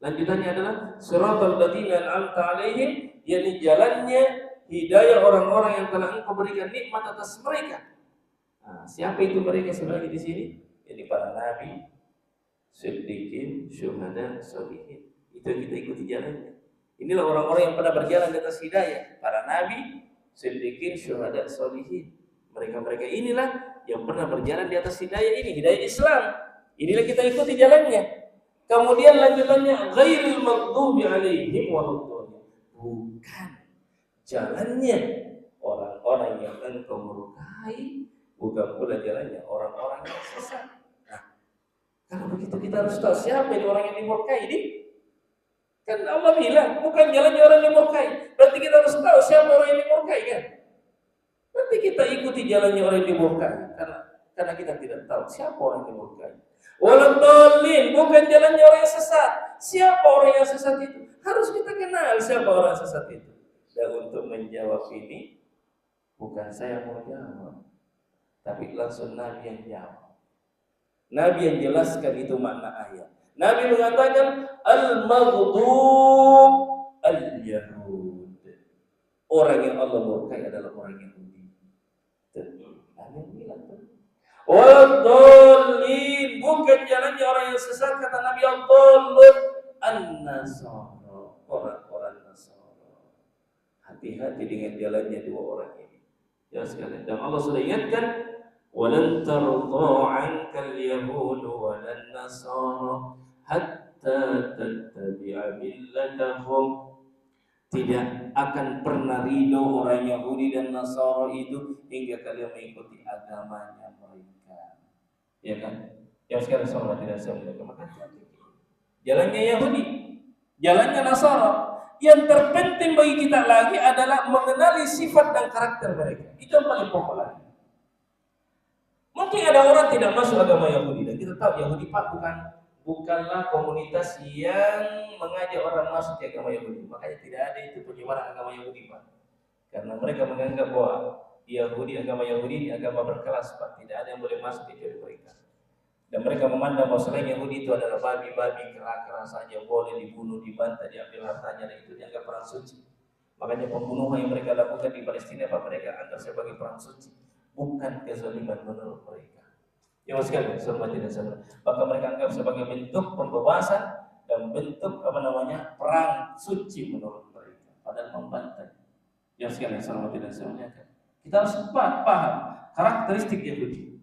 lanjutannya adalah siratal ladzina an'amta 'alaihim, yakni jalannya hidayah orang-orang yang telah Engkau berikan nikmat atas mereka. Nah, siapa itu mereka sebagai di sini? Jadi para nabi, siddiqin, syuhada, sholihin. Itu yang kita ikuti jalannya. Inilah orang-orang yang pernah berjalan di atas hidayah. Para nabi, siddiqin, syuhada, sholihin. Mereka-mereka inilah yang pernah berjalan di atas hidayah ini, hidayah Islam. Inilah kita ikuti jalannya. Kemudian lanjutannya, ghairil maghdubi alaihim waladdallin. Bukan jalannya orang-orang yang engkau murkai, bukan pula jalannya orang-orang yang sesat. Kalau begitu kita harus tahu siapa ini orang yang dimurkai ini. Kan Allah bilang bukan jalannya orang yang dimurkai. Berarti kita harus tahu siapa orang yang dimurkai kan. Nanti kita ikuti jalannya orang yang dimurkai karena kita tidak tahu siapa orang yang dimurkai. Waladdallin, bukan jalannya orang yang sesat. Siapa orang yang sesat itu? Harus kita kenal siapa orang sesat itu. Dan untuk menjawab ini bukan saya mau jawab, tapi langsung Nabi yang jawab. Nabi yang jelaskan itu makna ayat. Nabi mengatakan al-maghdub al-yahud. Orang yang Allah murkai adalah orang Yahudi. Nabi bilang waladdallin, bukan jalannya orang yang sesat, kata Nabi, ad-dallun an-nasara, orang-orang Nasara. Hati-hati dengan jalannya dua orang ini. Ya sekalian. Dan Allah sudah ingatkan, walan tarda 'anka al-yahud walan nasara hatta tattabi'a millatahum. Tidak akan pernah ridho orang Yahudi dan Nasara itu hingga kalian mengikuti agamanya mereka. Ya kan? Yang sekarang sama tidak sama. Maka jalannya Yahudi, jalannya Nasara. Yang terpenting bagi kita lagi adalah mengenali sifat dan karakter mereka. Itu yang paling pokok lagi. Mungkin ada orang tidak masuk agama Yahudi dan kita tahu Yahudi Pak bukanlah komunitas yang mengajak orang masuk ke agama Yahudi. Makanya tidak ada itu penyebaran agama Yahudi Pak. Karena mereka menganggap bahwa Yahudi, agama Yahudi ini agama berkelas Pak. Tidak ada yang boleh masuk kecuali mereka. Dan mereka memandang bahwa selain Yahudi itu adalah babi-babi, kera-kera saja, boleh dibunuh, dibantai, diambil hartanya, dan itu dianggap perang suci. Makanya pembunuhan yang mereka lakukan di Palestina Pak, mereka anggap sebagai perang suci, bukan kezaliman menurut mereka. Ya sekali, hormati dan sabar. Maka mereka anggap sebagai bentuk pembebasan dan bentuk perang suci menurut mereka. Padahal membantai. Ya sekali, hormati dan sabar. Kita harus paham karakteristik Yahudi.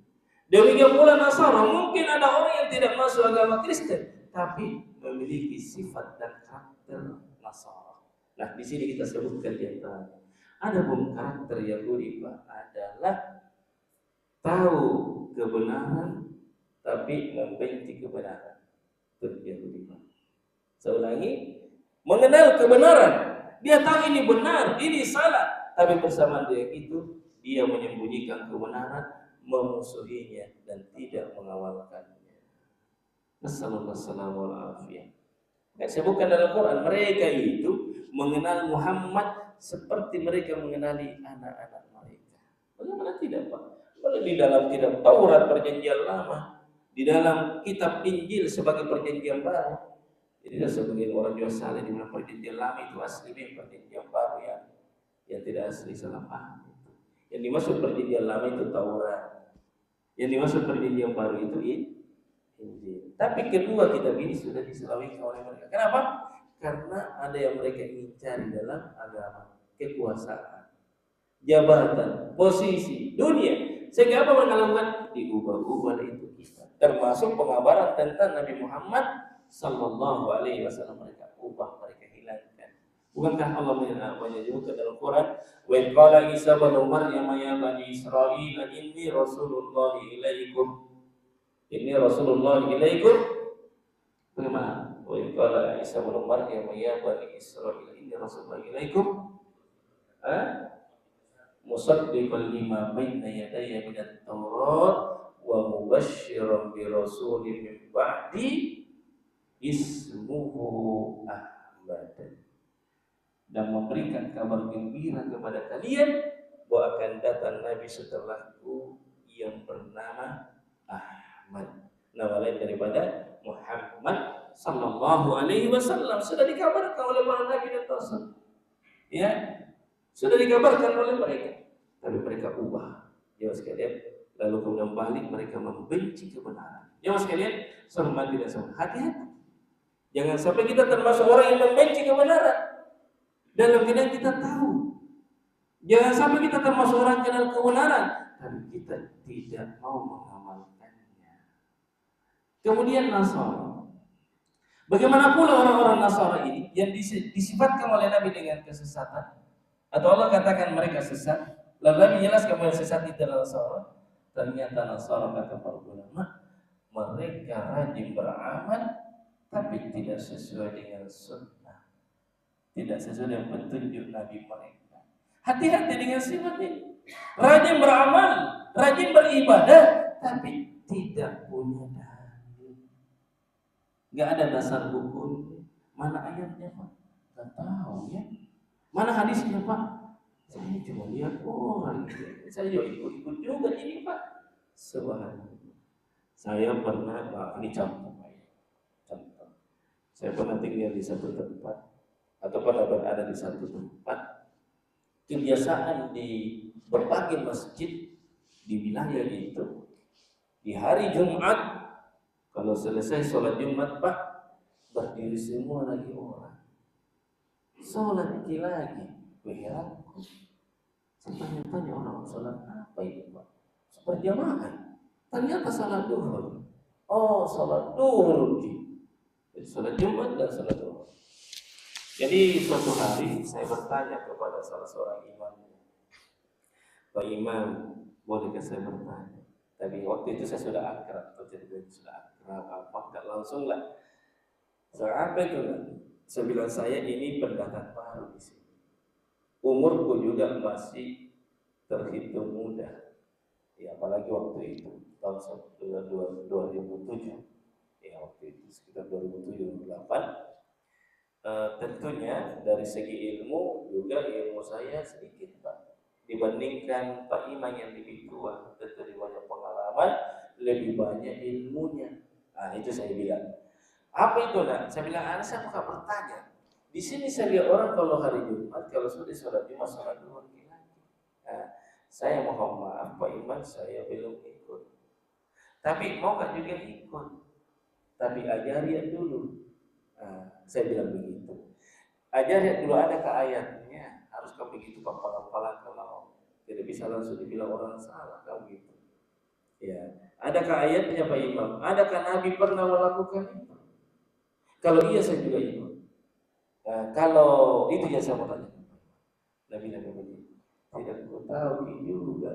Demikian pula Nasara, mungkin ada orang yang tidak masuk agama Kristen, tapi memiliki sifat dan karakter Nasara. Nah, di sini kita sebutkan di antara. Adapun karakter Yahudi Pak adalah tahu kebenaran tapi membenci kebenaran. Itu Yahudi Pak. Saya ulangi, mengenal kebenaran, dia tahu ini benar, ini salah, tapi bersamaan dengan itu dia menyembunyikan kebenaran, memusuhinya dan tidak mengawalkannya. Nasallallahu alaihi wasallam. Sebutkan dalam Quran, mereka itu mengenal Muhammad seperti mereka mengenali anak-anak mereka. Bagaimana tidak Pak? Kalau di dalam kitab Taurat perjanjian lama, di dalam kitab Injil sebagai perjanjian baru, Jadi sebagian orang juga salah dibilang perjanjian lama itu asli, perjanjian baru yang tidak asli, salah paham. Yang dimaksud perjanjian lama itu Taurat, yang dimaksud perjanjian baru itu Injil. Tapi kedua kitab ini sudah diselawiki oleh mereka. Kenapa? Karena ada yang mereka ingin cari dalam agama, kekuasaan, jabatan, posisi, dunia. Sehingga apa mereka lakukan? Diubah-ubah itu kisah. Termasuk pengabaran tentang Nabi Muhammad Sallallahu Alaihi Wasallam, mereka ubah, mereka hilangkan. Bukankah Allah menyebutkan dalam Quran, wa qala Isa bin Maryam ya bani Israil inni Rasulullah ilaikum, ini Rasulullah ilaikum. Bagaimana? Wa qala Isa bin Maryam ya bani Israil inni Rasulullah ilaikum musaddiqan lima baina yadayya minat Taurat wa mubasysyiran bi rasulin min ba'di ismuhu Ahmad, dan memberikan kabar gembira kepada kalian bahwa akan datang nabi setelahku yang bernama Ahmad, nama lain daripada Muhammad sallallahu alaihi wasallam. Sudah dikabarkan oleh para nabi dan rasul, ya, sudah dikabarkan oleh mereka, tapi mereka ubah. Jemaah sekalian, lalu kemudian balik mereka membenci kebenaran. Jemaah sekalian, sama tidak sama, hati-hati. Jangan sampai kita termasuk orang yang membenci kebenaran dalam keadaan kita tahu. Jangan sampai kita termasuk orang yang kenal kebenaran tapi kita tidak mau mengamalkannya. Kemudian Nasara. Bagaimana pula orang-orang Nasara ini yang disifatkan oleh Nabi dengan kesesatan? Atau Allah katakan mereka sesat, lalu Nabi jelaskan bahwa sesat itu adalah Nasara. Ternyata Nasara, kata para ulama, mereka rajin beramal tapi tidak sesuai dengan sunnah, tidak sesuai dengan petunjuk Nabi mereka. Hati-hati dengan sifat ini. Rajin beramal, rajin beribadah, tapi tidak punya dalil. Gak ada dasar hukum. Mana ayatnya Pak? Gak tahu ya. Mana hadisnya Pak? Saya cuma lihat orang. Saya ikut juga ini Pak. Subhanallah. Saya pernah, ini contoh. Saya pernah tinggal di satu tempat atau pernah berada di satu tempat. Kebiasaan di berbagai masjid di wilayah itu, di hari Jumat, kalau selesai sholat Jumat Pak, berdiri semua lagi orang. Sholat lagi. Heranku. Saya tanya-tanya orang, sholat apa itu Pak? Berjamaah. Ternyata sholat duhur. Oh, sholat duhur. Sholat Jumat dan sholat duhur. Jadi suatu hari saya bertanya kepada salah seorang imam, Pak Imam, bolehkah saya bertanya? Tapi waktu itu saya sudah akrab, nggak langsung lah. Saya apa itu? Saya bilang saya ini pendatang baru di sini. Umurku juga masih terhitung muda. Ya, apalagi waktu itu tahun 2007. Ya, waktu itu sekitar 2007-2008. Tentunya dari segi ilmu juga ilmu saya sedikit Pak, dibandingkan Pak Imam yang lebih tua, tentu lebih banyak pengalaman, lebih banyak ilmunya. Nah itu saya bilang, apa itu nak? Saya bilang, saya bukan bertanya. Di sini saya lihat orang kalau hari Jumat, kalau sudah sholat Jumat, sholat dua lagi. Nah, saya mohon maaf Pak Imam, saya belum ikut. Tapi mau gak juga ikut? Tapi ajari dulu. Saya bilang begitu. Ajari dulu, ada ke ayatnya. Harus kau begitu papalan kalau tidak bisa langsung dibilang orang salah kau gitu. Ya, adakah ayatnya Pak Imam? Adakah Nabi pernah melakukan itu? Kalau iya saya juga ikut. Kalau itu ya saya mau tanya. Nabi begitu. Tidak tahu juga.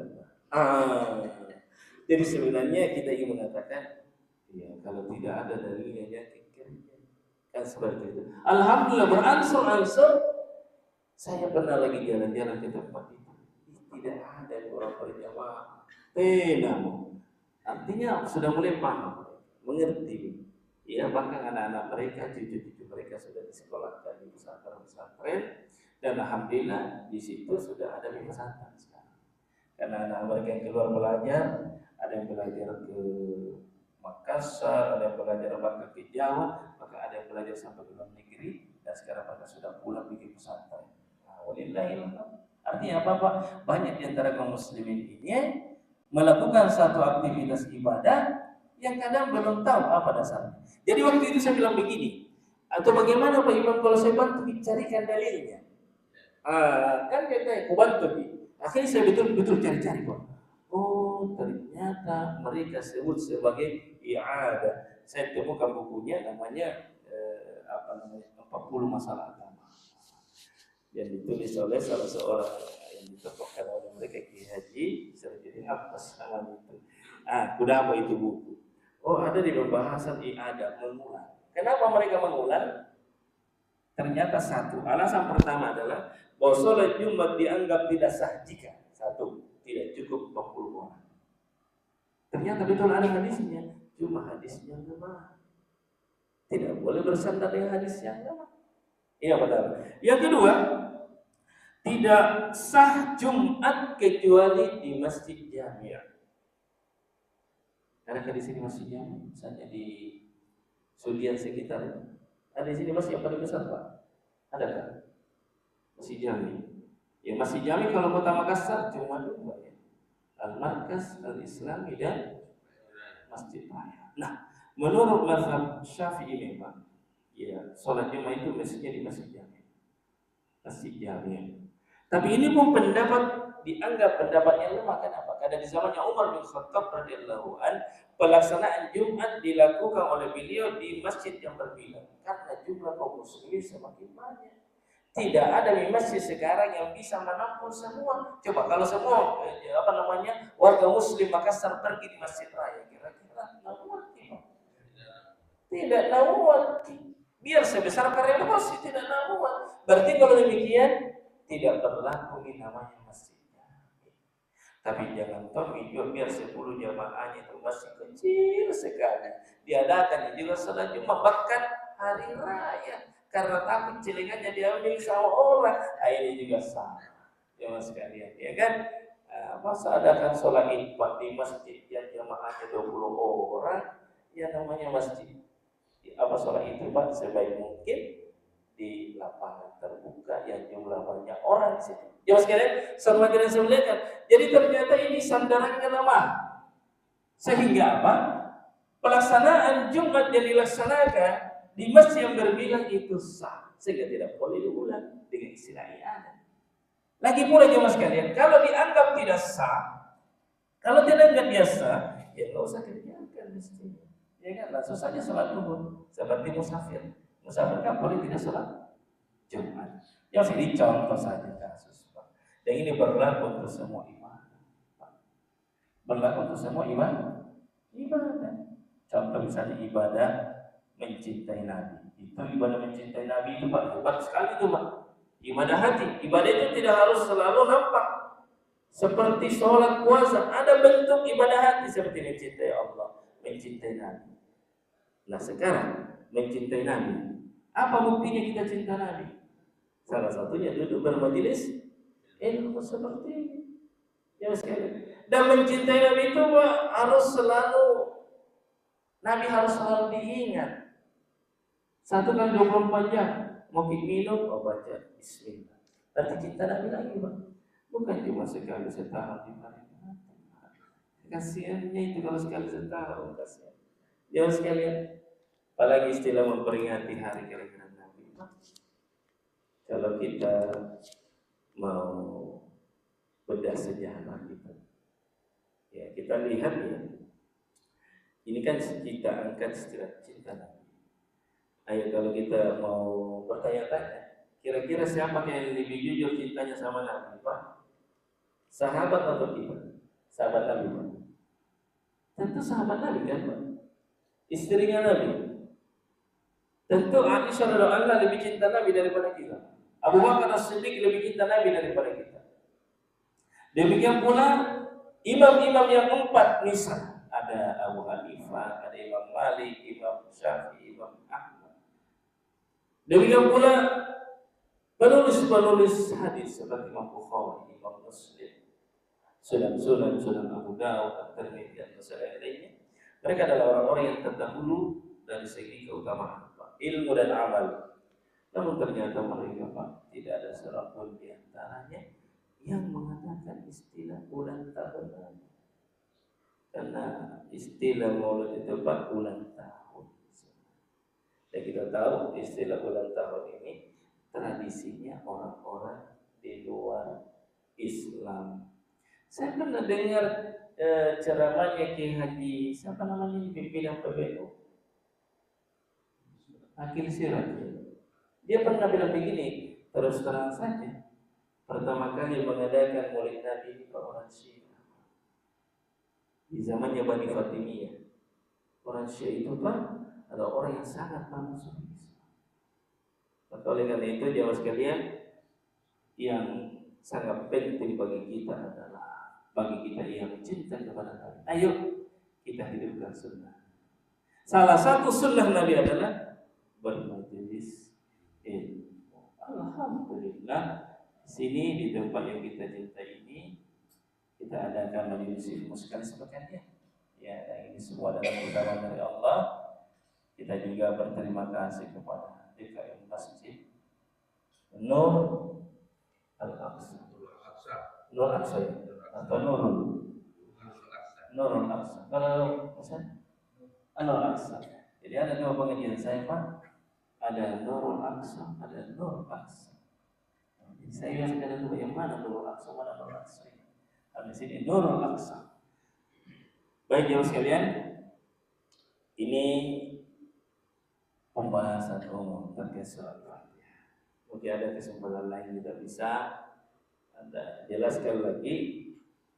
Jadi sebenarnya kita ingin mengatakan, ya kalau tidak ada dalilnya kan seperti itu. Alhamdulillah beransur-ansur saya pernah lagi jalan-jalan ke tempat itu. Tidak ada orang berjamaah. Artinya sudah mulai paham, mengerti. Ya, bahkan anak-anak mereka, cucu-cucu mereka sudah disekolahkan di pesantren, dan alhamdulillah di situ sudah ada pesantren sekarang. Karena anak mereka yang keluar belajar, ada yang belajar ke Makassar, ada yang belajar bahkan ke Jawa, maka ada yang belajar sampai ke luar negeri, dan sekarang mereka sudah pulang bikin pesantren. Walillahilhamd. Artinya apa Pak? Banyak di antara kaum muslimin ini melakukan satu aktivitas ibadah yang kadang belum tahu apa dasarnya. Jadi waktu itu saya bilang begini, atau bagaimana Pak Imam kalau saya bantu carikan dalilnya? Kan dia tanya, aku bantu. Akhirnya saya betul-betul cari-cari Pak. Oh ternyata mereka sebut sebagai i'adah. Saya temukan bukunya namanya 40 masalah agama yang ditulis oleh salah seorang yang ditokohkan oleh mereka Ki Haji Syarifudin Abbas namanya itu. Kuda apa itu buku? Oh ada di pembahasan i'adah, mengulang. Kenapa mereka mengulang? Ternyata satu alasan pertama adalah bahwa sholat Jumat dianggap tidak sah jika satu tidak cukup 40 orang. Ternyata betul ada hadisnya, cuma hadisnya lemah. Tidak boleh bersandar dengan hadis yang lemah. Iya betul. Yang kedua, tidak sah Jumat kecuali di masjid jamiah. Karena di sini masjidnya, misalnya di Sudian sekitar, ada di sini masjid yang paling besar Pak? Adakah? Masjid Jami. Ya masjid Jami kalau kota Makassar cuma 2 ya. Al-Markas Al-Islami dan Masjid Raya. Nah, menurut mazhab Syafi'i memang ya sholat Jumat itu mestinya di Masjid Jami. Masjid Jami. Tapi ini pun dianggap pendapat yang lemah. Kenapa? Karena di zamannya Umar bin Khattab radhiyallahu an pelaksanaan Jumat dilakukan oleh beliau di masjid yang berbeda karena jumlah kaum muslimin semakin banyak. Tidak ada di masjid sekarang yang bisa menampung semua. Coba kalau semua warga muslim Makassar pergi di Masjid Raya, kira-kira namuat tidak? Tidak namuat. Biar sebesar karya masjid tidak namuat. Berarti kalau demikian tidak berlaku ini namanya masjid. Tapi jangan juga biar 10 jamaahnya itu masih kecil sekali. Diadakan juga sholat Jumat bahkan hari raya. Karena takut celengannya diambil sama orang, ini juga sama. Ya mas sekalian, ya kan? Masa adakan sholat Id di masjid yang jamaahnya 20 orang, ya namanya masjid. Sholat itu Pak sebaik mungkin di lapangan terbuka yang jumlah banyak orang di situ. Ya mas sekalian, semakin semuliakan. Jadi ternyata ini sandarannya lemah. Sehingga apa? Pelaksanaan Jumat yang dilaksanakan di masjid yang berbeda itu sah, sehingga tidak boleh diulang dengan istilah i'adah. Lagi pula jemaah sekalian, kalau dianggap tidak sah, kalau tidak biasa, ya nggak usah kerjakan mestinya. Ya kan, langsung saja sholat zuhur seperti musafir. Musafir kan boleh tidak sholat Jumat. Yang ini contoh saja kasus Pak. Dan ini berlaku untuk semua ibadah. Berlaku untuk semua ibadah. Contoh misalnya ibadah mencintai Nabi. Itu ibadah mencintai Nabi itu Pak, hebat sekali itu Pak. Ibadah hati. Ibadah itu tidak harus selalu nampak. Seperti sholat puasa, ada bentuk ibadah hati seperti mencintai Allah, mencintai Nabi. Nah sekarang mencintai Nabi, apa buktinya kita cinta Nabi? Salah satunya duduk bermajelis ilmu seperti ini. Ya sekali. Dan mencintai Nabi itu Pak, Nabi harus selalu diingat. 1 kali 24 jam mau minum, baca Bismillah. Berarti cinta Nabi lagi Pak. Bukan cuma sekali setahun di hari. Kasihannya itu kalau sekali setahun kasihan. Jangan sekalian. Apalagi istilah memperingati hari kelahiran Nabi. Kalau kita mau bedah sejarah ya kita lihat ya. Ini kan kita angkat istilah cinta Nabi. Ayo kalau kita mau bertanya-tanya, kira-kira siapa yang lebih jujur cintanya sama Nabi Pak? Sahabat atau kita? Sahabat Nabi Pak? Tentu sahabat Nabi kan Pak? Istrinya Nabi. Tentu Aisyah radhiyallahu anha lebih cinta Nabi daripada kita. Abu Bakar As-Siddiq lebih cinta Nabi daripada kita. Demikian pula imam-imam yang 4 misal. Ada Abu Hanifah, ada Imam Malik, Imam Syafi'i, Imam Ahmad. Demikian pula penulis hadis seperti Imam Bukhari, Imam Muslim, Sunan Abu Dawud, At-Tirmidzi dan lainnya. Mereka adalah orang-orang yang terdahulu dari segi keutamaan, Pak, ilmu dan amal. Namun ternyata mereka, Pak, tidak ada seorang pun di antaranya yang mengatakan istilah bulan tahun. Karena istilah Maulid itu Pak, bulan tahun. Dan kita tahu istilah ulang tahun ini tradisinya orang-orang di luar Islam. Saya pernah dengar ceramahnya Ki Haji, siapa namanya di pimpinan PBNU, Akil Siraj. Dia pernah bilang begini, terus terang saja, pertama kali mengadakan Maulid Nabi di orang Syiah di zamannya Bani Fatimiyah. Orang Syiah itu Pak adalah orang yang sangat panas Islam. Maka oleh karena itu jamaah sekalian, yang sangat penting bagi kita adalah bagi kita yang cinta kepada Nabi, ayo kita hidupkan sunnah. Salah satu sunnah Nabi adalah bermajelis ilmu. Alhamdulillah, di sini di tempat yang kita cintai ini kita adakan majelis ilmu sekali sepekan ya. Dan ini semua adalah keutamaan dari Allah. Kita juga berterima kasih kepada DKM Masjid Nur Al-Aqsa, Nur Aqsa atau Nurul Aqsa. Kalau Ustaz Nur Aqsa. Jadi ada dua pengajian saya Pak, ada Nurul Aqsa, ada Nur Aqsa. Jadi saya biasa dulu yang mana Nurul Aqsa, mana Nur Aqsa. Habis ini Nurul Aqsa. Baik jemaah sekalian, ini pembahasan umum terkait surat Al-Fatihah. Mungkin ada kesempatan lain kita bisa jelaskan lagi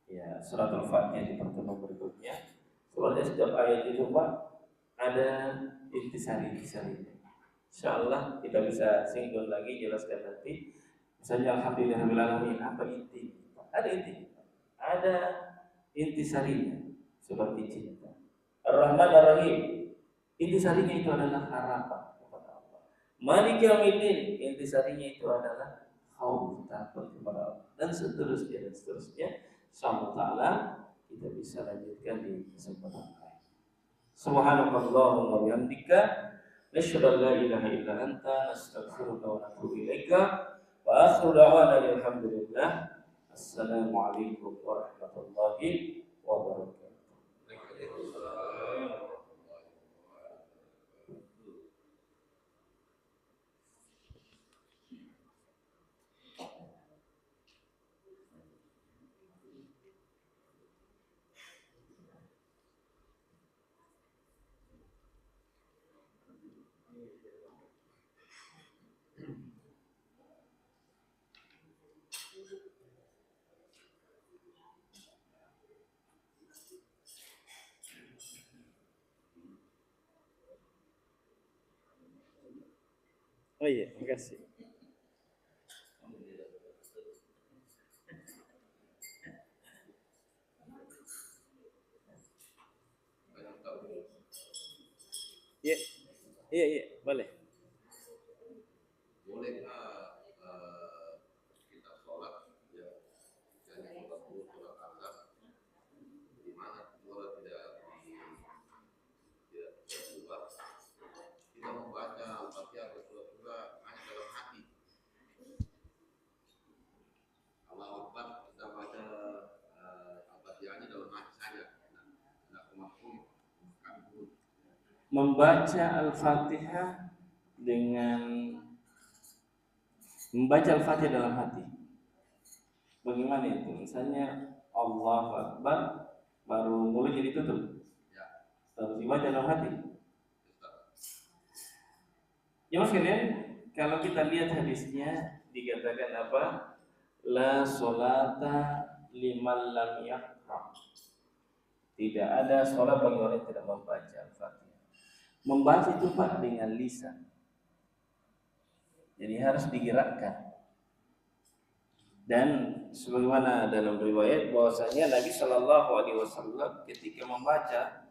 ya surat Al-Fatihah di pertemuan berikutnya. Soalnya setiap ayat itu Pak ada intisari-intisarinya. Insyaallah kita bisa singgung lagi, jelaskan nanti. Misalnya alhamdulillahirabbil alamin, apa inti? Ada inti. Ada intisarinya seperti cinta. Ar-Rahman Ar-Rahim. Intisarinya itu adalah harapan kepada Allah. Malik Yaumiddin, intisarinya itu adalah khauf, takut kepada Allah, dan seterusnya dan seterusnya. Insyaallah taala kita bisa lanjutkan di kesempatan lain. Subhanakallahumma wa bihamdika nasyhadu an la ilaha illa anta nastaghfiruka wa natubu ilaika wa akhiru da'wana alhamdulillah. Assalamualaikum warahmatullahi wabarakatuh. Oh iya, makasih. Iya, iya, boleh. Boleh kita sholat ya jadi 40 surat Al-Azhar di mana sholat tidak berubah. Kita membaca Al-Fatihah bersurah-surah hanya dalam hati. Allahu Akbar kita baca Al-Fatihahnya dalam hati saja. Tidak kemampuan Membaca Al-Fatihah membaca Al-Fatihah dalam hati. Bagaimana itu? Misalnya Allahu Akbar baru mulai jadi tutup. ya. Harus dibaca dalam hati. Ya mas kalian, kalau kita lihat hadisnya dikatakan apa? La sholata liman lam yaqra. Tidak ada sholat bagi orang yang tidak membaca Al-Fatihah. Membaca itu Pak dengan lisan. Jadi harus digerakkan. Dan sebagaimana dalam riwayat bahwasanya Nabi Shallallahu Alaihi Wasallam ketika membaca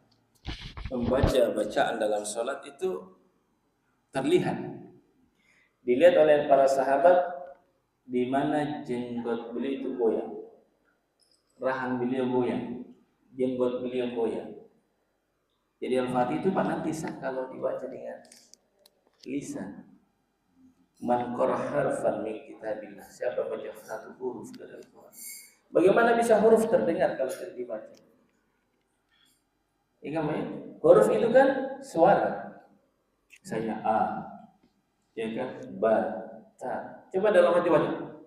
bacaan dalam sholat itu dilihat oleh para sahabat di mana jenggot beliau itu goyang, rahang beliau goyang, jenggot beliau goyang. Jadi Al-Fatihah itu Pak nanti sah kalau dibaca dengan lisan. Man qara harfan min kitabillah, siapa baca satu huruf dari Al-Quran. Bagaimana bisa huruf terdengar kalau tidak dibaca? Ingat ya? Huruf itu kan suara. Misalnya A, ya kan? Ba, ta. Coba dalam hati baca.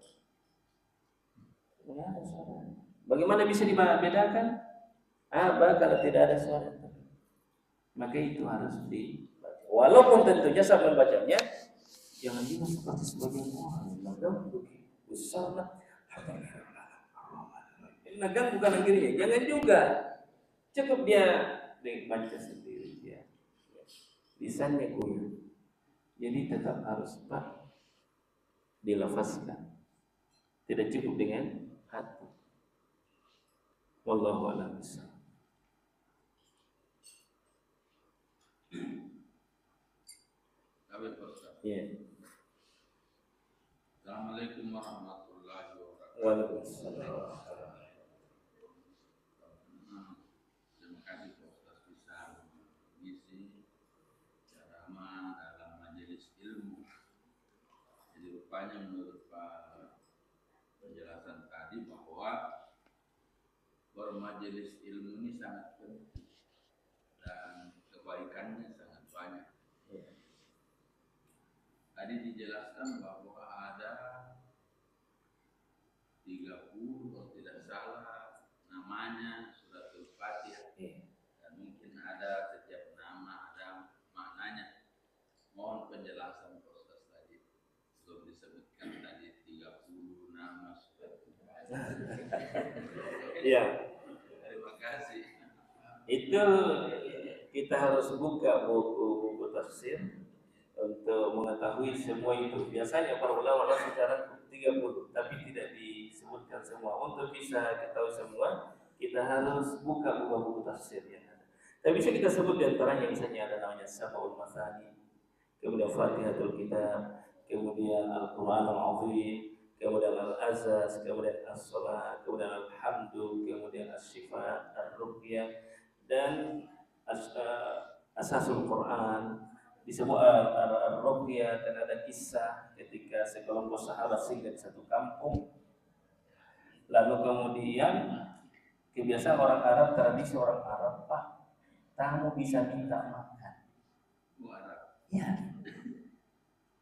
Ya, ada suara. Bagaimana bisa dibedakan? A, ba kalau tidak ada suara. Maka itu harus dibaca. Walaupun tentunya saat membacanya jangan juga seperti sebagian orang nagang besar lah. Nagang bukan akhirnya, jangan juga. Cukup dia baca sendiri ya. Lisannya goyah. Jadi tetap harus dilafazkan. Tidak cukup dengan hati. Wallahu a'lam bishawab. Ya. Assalamualaikum warahmatullahi wabarakatuh. Waalaikumsalam. Terima kasih Pak Ustaz bisa mengisi ceramah dalam majelis ilmu. Jadi rupanya menurut Pak penjelasan tadi bahwa bermajelis ilmu ini sangat penting dan kebaikannya sangat banyak. Tadi dijelaskan bahwa ada 30 kalau tidak salah namanya suratul Fatihah, dan mungkin ada setiap nama ada maknanya. Mohon penjelasan Pak Ustaz tadi, belum disebutkan tadi 30 nama suratul Fatihah. Iya. Terima kasih. Itu kita harus buka buku-buku tafsir untuk mengetahui semua itu. Biasanya para ulama secara 30, tapi tidak disebutkan semua. Untuk bisa ketahui semua, kita harus buka buku-buku tafsir yang ada. Tapi bisa kita sebut di antaranya, misalnya ada namanya Sab'ul Masani, kemudian Fatihatul Kitab, kemudian Al-Quran Al-Azim, kemudian Al-Azaz, kemudian As-Salat, kemudian Al-Hamdu, kemudian As-Sifat, Ar-Ruqyah, dan Asasul Quran. Di semua Ar-Ruqyah, dan ada kisah ketika sekelompok sahabat singgah di satu kampung. Lalu kemudian kebiasaan orang Arab, tradisi orang Arab, Pak, tamu bisa minta makan. Ya.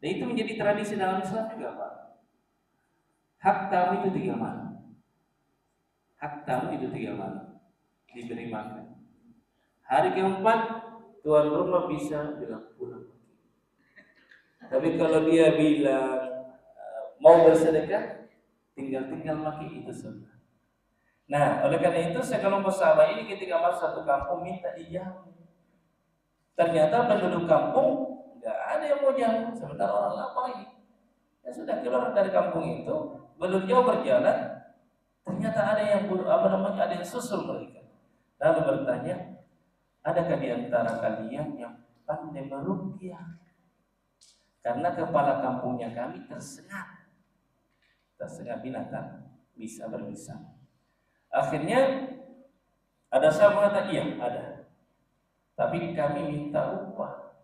Dan itu menjadi tradisi dalam Islam juga, Pak. Hak tamu itu 3 malam. Hak tamu itu 3 malam diberi makan. Hari keempat tuan rumah bisa bilang pulang. Tapi kalau dia bilang mau bersedekah, tinggal maki itu sunnah. Nah, oleh karena itu sekelompok sahabat ini ketika masuk satu kampung minta dijamu. Ternyata penduduk kampung nggak ada yang mau jamu, sementara orang lapar ini. Ya sudah keluar dari kampung itu, belum jauh berjalan, ternyata ada yang ada yang susul mereka. Lalu bertanya, adakah di antara kalian yang pandai meruqyah? Karena kepala kampungnya kami tersengat binatang, bisa berbisa. Akhirnya ada sahabat mengatakan, iya ada, tapi kami minta upah.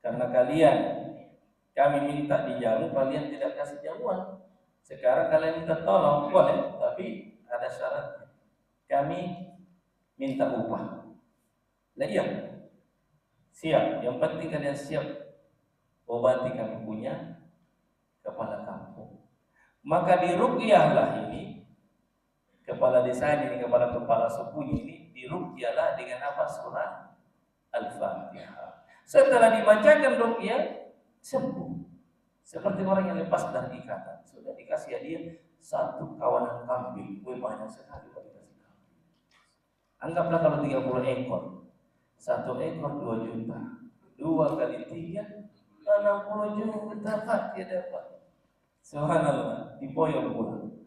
Karena kami minta dijamu, kalian tidak kasih jamuan. Sekarang kalian minta tolong, boleh, tapi ada syaratnya. Kami minta upah. Nah iya, siap. Yang penting kalian siap obati kami punya kepala kampung. Maka diruqyahlah ini kepala desa ini, kepala sukunya ini, diruqyahlah dengan apa? Surah Al-Fatihah. Setelah dibacakan ruqyah, sembuh. Seperti orang yang lepas dari ikatan. Sudah dikasih hadiah 1 kawanan kambing. Banyak sekali kalau dikasih kambing. Anggaplah kalau 30 ekor. 1 ekor 2 juta. 2 kali 3 60 juta Pak dia dapat. Subhanallah, diboyong pulang.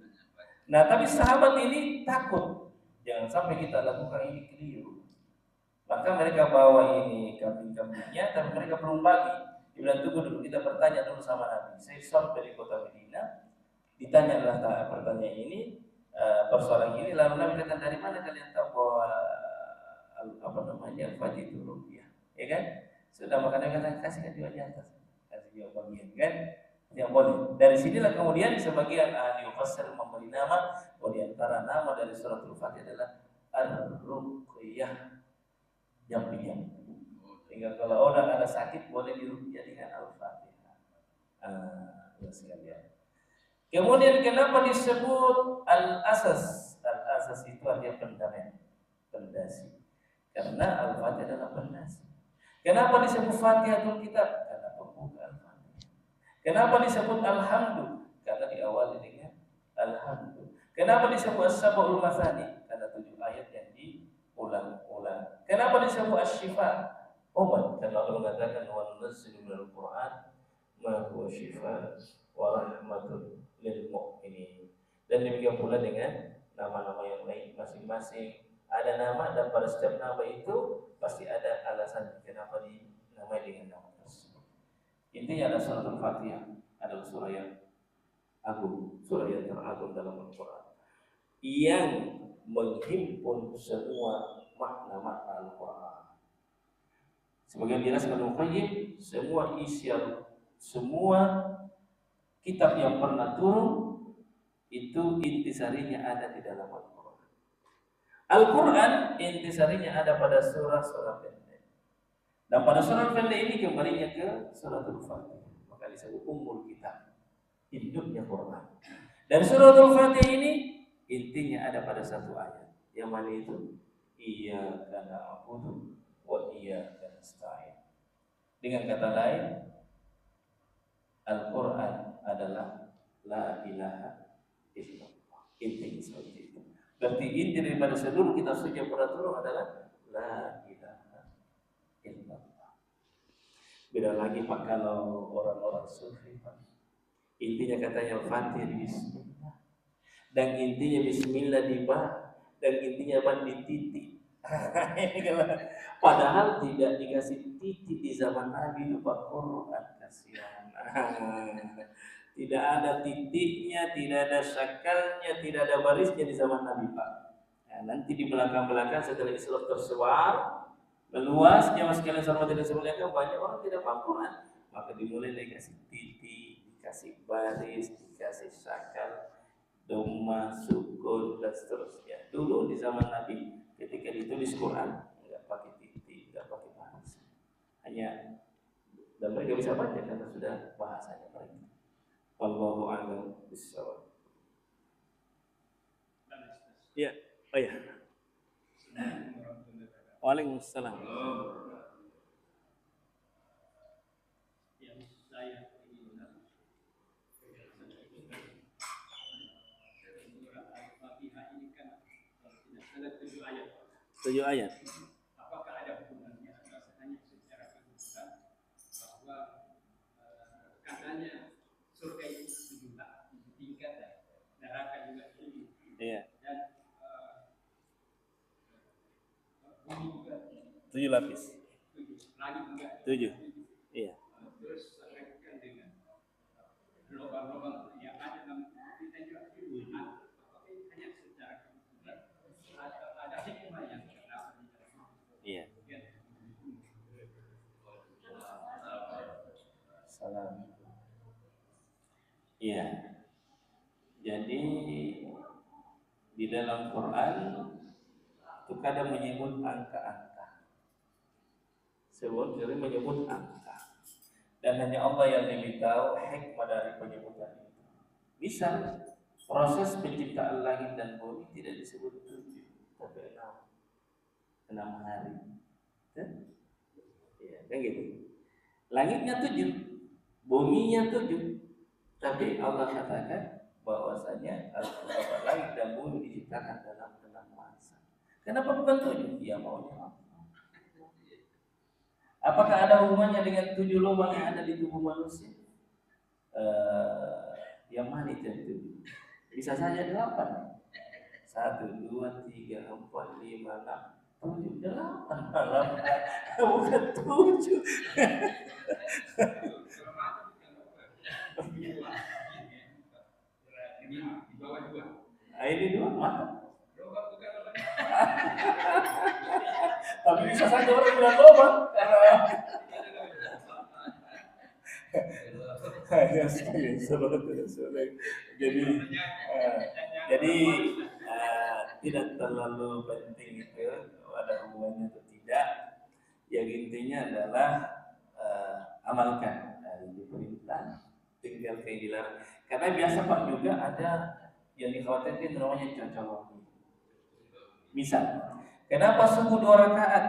Nah, tapi sahabat ini takut. Jangan sampai kita lakukan ini keliru. Maka mereka bawa ini kambing-kambingnya, tapi mereka belum bagi. Dia bilang, tunggu dulu, kita bertanya dulu sama Nabi. Saya sampai dari kota Medina, ditanyalah pertanyaan ini, persoalan ini. Lalu Nabi kata, dari mana kalian tahu bahwa Al-Fatihah itu rupiah, ya kan? Sudah makanya kata kasihkan juga di atas, kasih juga bagian, kan? Yang boleh. Dari sinilah kemudian sebagian ahli mufassir memberi nama, di antara nama dari suratul Fatihah adalah Ar-Ruqyah, yang pinjam. Sehingga kalau orang ada sakit boleh diruqyah dengan Al-Fatihah. Ya sekalian. Kemudian kenapa disebut Al-Asas? Al-Asas itu artinya pendament, pondasi. Karena Al-Fatihah adalah pondasi. Kenapa disebut Fatihatul Kitab? Karena pembuka Al-Fatihah. Kenapa disebut Alhamdulillah? Karena diawali dengan Alhamdulillah. Kenapa disebut As-Sab'ul Masani? Karena 7 ayat yang diulang-ulang. Kenapa disebut Asy-Syifa? Obat. Karena Allah mengatakan wa nunazzilu minal Qur'an ma huwa syifaa wa rahmatun lil mu'minin. Dan demikian pula dengan nama-nama yang lain masing-masing. Ada nama dan pada setiap nama itu pasti ada alasan kenapa dinamai dengan nama tersebut. Intinya ada suratul Fatihah adalah surah yang agung, surah yang teragung dalam Al-Quran yang menghimpun semua makna-makna Al-Quran. Sebagian jelaskan Al-Qayyim, semua isi, semua kitab yang pernah turun itu intisarinya ada di dalam Al-Quran. Al-Quran intisarinya ada pada surah-surah pendek. Dan pada surah pendek ini kembalinya ke suratul Fatihah. Maka disebut Ummul Kitab, induknya Quran. Dan suratul Fatihah ini intinya ada pada satu ayat. Yang mana itu? Iyyaka na'budu wa iyyaka nasta'in. Dengan kata lain, Al-Quran adalah la ilaha illallah. Intinya seperti itu. Berarti inti daripada seluruh kitab suci yang pernah turun adalah la ilaha illallah. Beda lagi Pak kalau orang-orang sufi Pak. Intinya katanya Al-Fatihah bismillah. Dan intinya bismillah di ba, dan intinya ban di titik. Padahal tidak dikasih titik di zaman Nabi itu Pak, Quran kasihan. Tidak ada titiknya, tidak ada syakalnya, tidak ada barisnya di zaman Nabi Pak. Nah, nanti di belakang-belakang setelah Islam tersebar, meluas, jamaah sekalian hormat dan semuanya, banyak orang tidak paham Quran. Maka dimulai dikasih titik, dikasih baris, dikasih syakal, dhamma, sukun dan seterusnya. Dulu di zaman Nabi ketika ditulis Quran enggak pakai titik, enggak pakai baris. Hanya dan mereka bisa baca karena sudah bahasanya mereka. Wallahu a'lam bishawab. Ya, oh ya. Waalaikumsalam. Tujuh ayat. Apakah ada hubungannya rasanya secara kesimpulan bahwa katanya surga itu 7 tingkat dan neraka juga 7. Iya. Dan bumi juga 7 lapis. 7. Lagi juga 7. Iya. Terus kan dengan lubang-lubang yang ada dalam kita juga 7. Apakah hanya secara kesimpulan atau ada hikmah yang kenapa di dalam? Iya. Salam. Iya. Jadi di dalam Quran itu kadang menyebut angka-angka. Sering menyebut angka. Dan hanya Allah yang lebih tahu hikmah dari penyebutan itu. Misal proses penciptaan langit dan bumi tidak disebut 7, tapi 6 hari. Ya, kan gitu. Langitnya 7, buminya 7, tapi Allah katakan bahwasanya langit dan bumi diciptakan dalam 6 masa. Kenapa bukan 7? Ya maunya Allah. Apakah ada hubungannya dengan 7 lubang yang ada di tubuh manusia? Yang mana itu? Bisa saja 8. 1, 2, 3, 4, 5, 6, 7, 8 malam. Bukan 7. Di bawah 2. Ini 2 mata. Tapi bisa saja orang bilang loba karena hanya jadi jadi tidak terlalu penting itu ada hubungannya atau tidak. Yang intinya adalah amalkan itu perintah, tinggalkan yang dilarang. Karena biasa Pak juga ada yang dikhawatirkan namanya cocok. Misal, kenapa subuh 2 rakaat?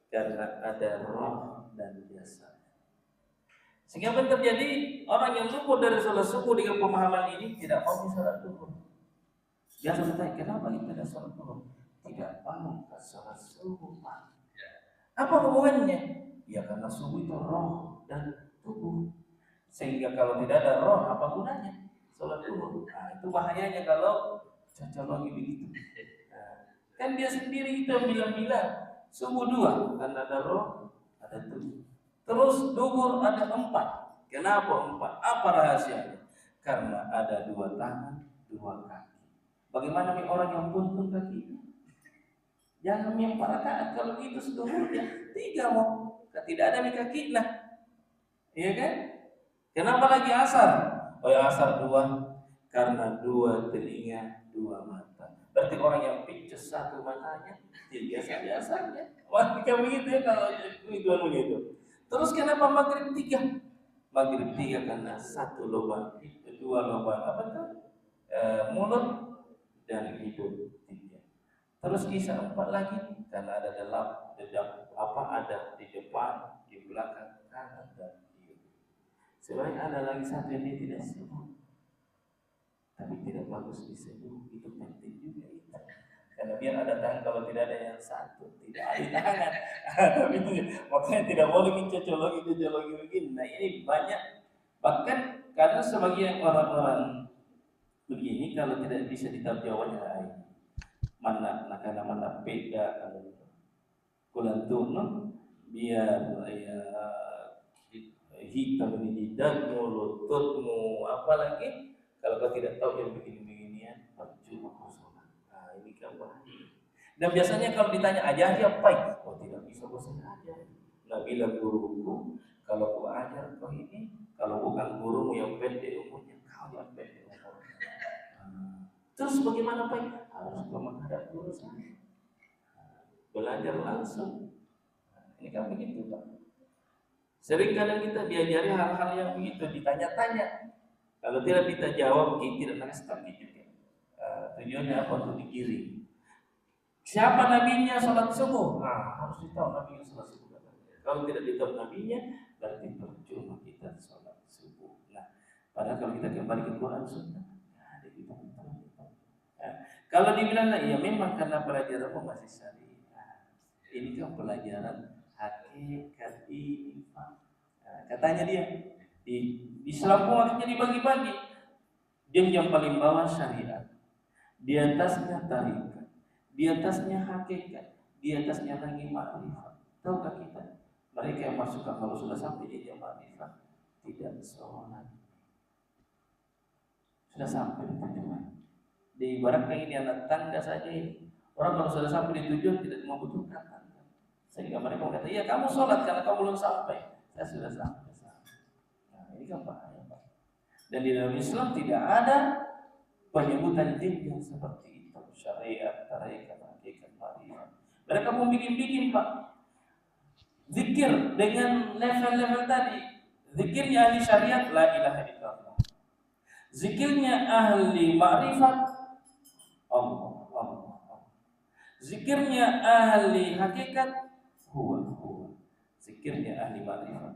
Karena ada roh dan biasa. Sehingga apa yang terjadi? Orang yang luput dari sholat subuh dengan pemahaman ini tidak mau sholat duhur. Biasa bertanya, kenapa kita tidak sholat duhur? Tidak mau ke sholat subuh, Pak. Apa hubungannya? Ya karena subuh itu roh dan tubuh. Sehingga kalau tidak ada roh, apa gunanya sholat duhur? Nah, itu bahayanya kalau cocok lagi begitu. Kan dia sendiri itu bilang-bilang subuh 2 karena ada roh, ada tubuh. Terus duhur ada 4. Kenapa 4? Apa rahasianya? Karena ada 2 tangan, 2 kaki. Bagaimana nih orang yang buntung kaki? Jangan yang 4 rakaat kalau itu duhurnya 3 mau. Tidak ada nih kaki lah. Iya kan? Kenapa lagi asar? Oh ya asar 2 karena 2 telinga, 2 mata. Berarti orang yang picus 1 matanya, dia biasa-biasanya. Wah, kayak begitu ya kalau itu anunya itu. Terus kenapa maghrib 3? Maghrib 3 karena 1 lubang, 2 lubang apa tuh? Mulut dan hidung 3. Terus isya 4 lagi karena ada ada di depan, di belakang, kanan dan kiri. Sebenarnya ada lagi satu yang dia tidak sebut, tapi tidak bagus disebut. Itu penting juga itu. Karena biar ada tangan, kalau tidak ada yang satu tidak ada tangan. Tapi itu makanya tidak boleh cocologi begini. Nah ini banyak, bahkan karena sebagian orang-orang begini kalau tidak bisa ditarjawanya mana karena mana beda kalau kulantuno biar ya hitam di jidatmu, lututmu, apalagi kalau kau tidak tahu yang begini-beginian, percuma kau sholat. Nah ini kan bahaya. Dan biasanya kalau ditanya ajar apa? Oh tidak bisa bosan aja. Nggak bilang guruku, kalau kau ajar kau ini, kalau bukan gurumu yang pendek umurnya, kau yang pendek umurnya. Terus bagaimana Pak? Harus kau menghadap guru saya. Belajar langsung. Ini kan begitu Pak. Sering kadang kita diajari hal-hal yang begitu, ditanya-tanya. Kalau tidak kita jawab, kita tidak nangis juga. Tujuannya apa? Untuk digiring. Siapa nabinya sholat subuh? Harus ditahu nabinya sholat subuh. Kalau tidak ditahu nabinya, berarti percuma kita sholat subuh. Nah, padahal kalau kita kembali ke Quran Sunnah, ada kita. Kalau dibilang ya memang karena pelajaranmu masih syariah. Ini kan pelajaran hakikat iman. Katanya dia di Islam pun akhirnya dibagi-bagi. Dia yang paling bawah syariat, di atasnya tarikat, di atasnya hakikat, di atasnya lagi ma'rifat. Tahukah kita? Mereka yang masuk kalau sudah sampai di ma'rifat tidak sholat, sudah sampai di tujuan. Diibaratkan ini anak tangga saja ini. Orang kalau sudah sampai di tujuan tidak membutuhkan tangga. Sehingga mereka berkata, iya kamu sholat karena kamu belum sampai. Saya sudah sampai. Nah ini kan bahaya Pak. Dan di dalam Islam tidak ada penyebutan din yang seperti itu. Syariat, tarikat, hakikat, ma'rifat. Mereka mau bikin-bikin Pak. Zikir dengan level-level tadi. Zikirnya ahli syariat, la ilaha illallah. Zikirnya ahli ma'rifat, Allah. Zikirnya ahli hakikat, huwa. Zikirnya ahli ma'rifat,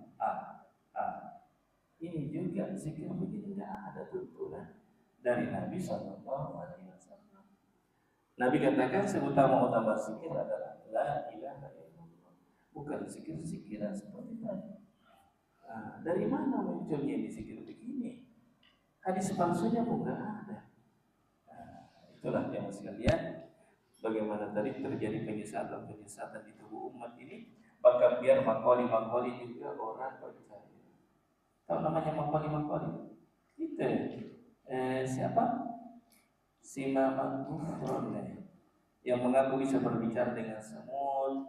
Ini juga zikir begini tidak ada tuntunan dari Nabi Sallallahu Alaihi Wasallam. Nabi katakan seutama-utama zikir adalah la ilaha illallah, bukan zikir-zikiran seperti tadi. Dari mana munculnya di zikir begini? Hadis palsunya pun nggak ada. Itulah yang sekalian, bagaimana tadi terjadi penyesatan di tubuh umat ini, bahkan biar makoli juga orang percaya. Tahu namanya makoli? Itu siapa? Si Mama Gufron. yang mengaku bisa berbicara dengan semut,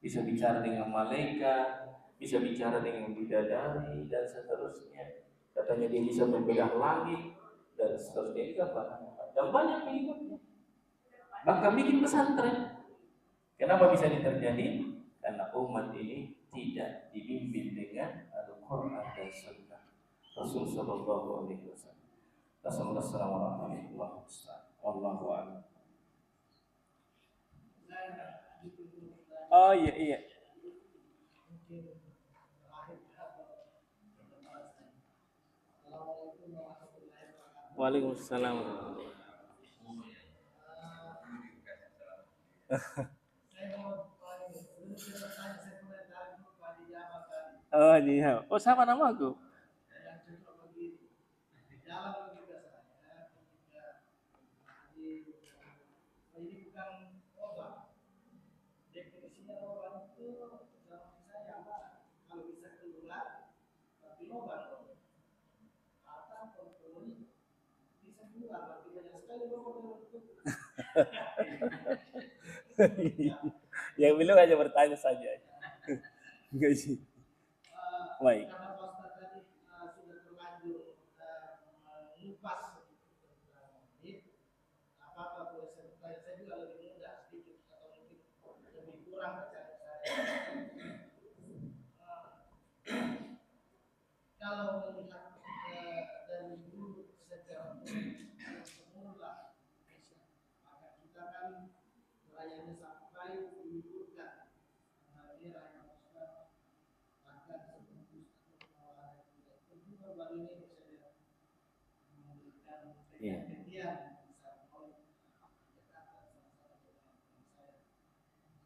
bisa bicara dengan malaikat, bisa bicara dengan bidadari dan seterusnya. Katanya dia bisa membelah langit dan seterusnya. Itu apa? Dan banyak pengikutnya. Bahkan bikin pesantren. Kenapa bisa terjadi? Karena umat ini tidak dibimbing dengan Al-Quran dan Sunnah Rasul Sallallahu Alaihi Wasallam. Wassalamualaikum warahmatullahi wabarakatuh. Oh iya iya. Waalaikumsalam. Oh iya. Oh sama nama aku. Yang belum aja bertanya saja. Enggak sih. Baik. Kalau melihat dari dulu sejarah semula, maka kita kan rayanya sampai diliburkan. Dia raya Oscar akan sebungkus atau itu baru ini bisa memberikan pengertian.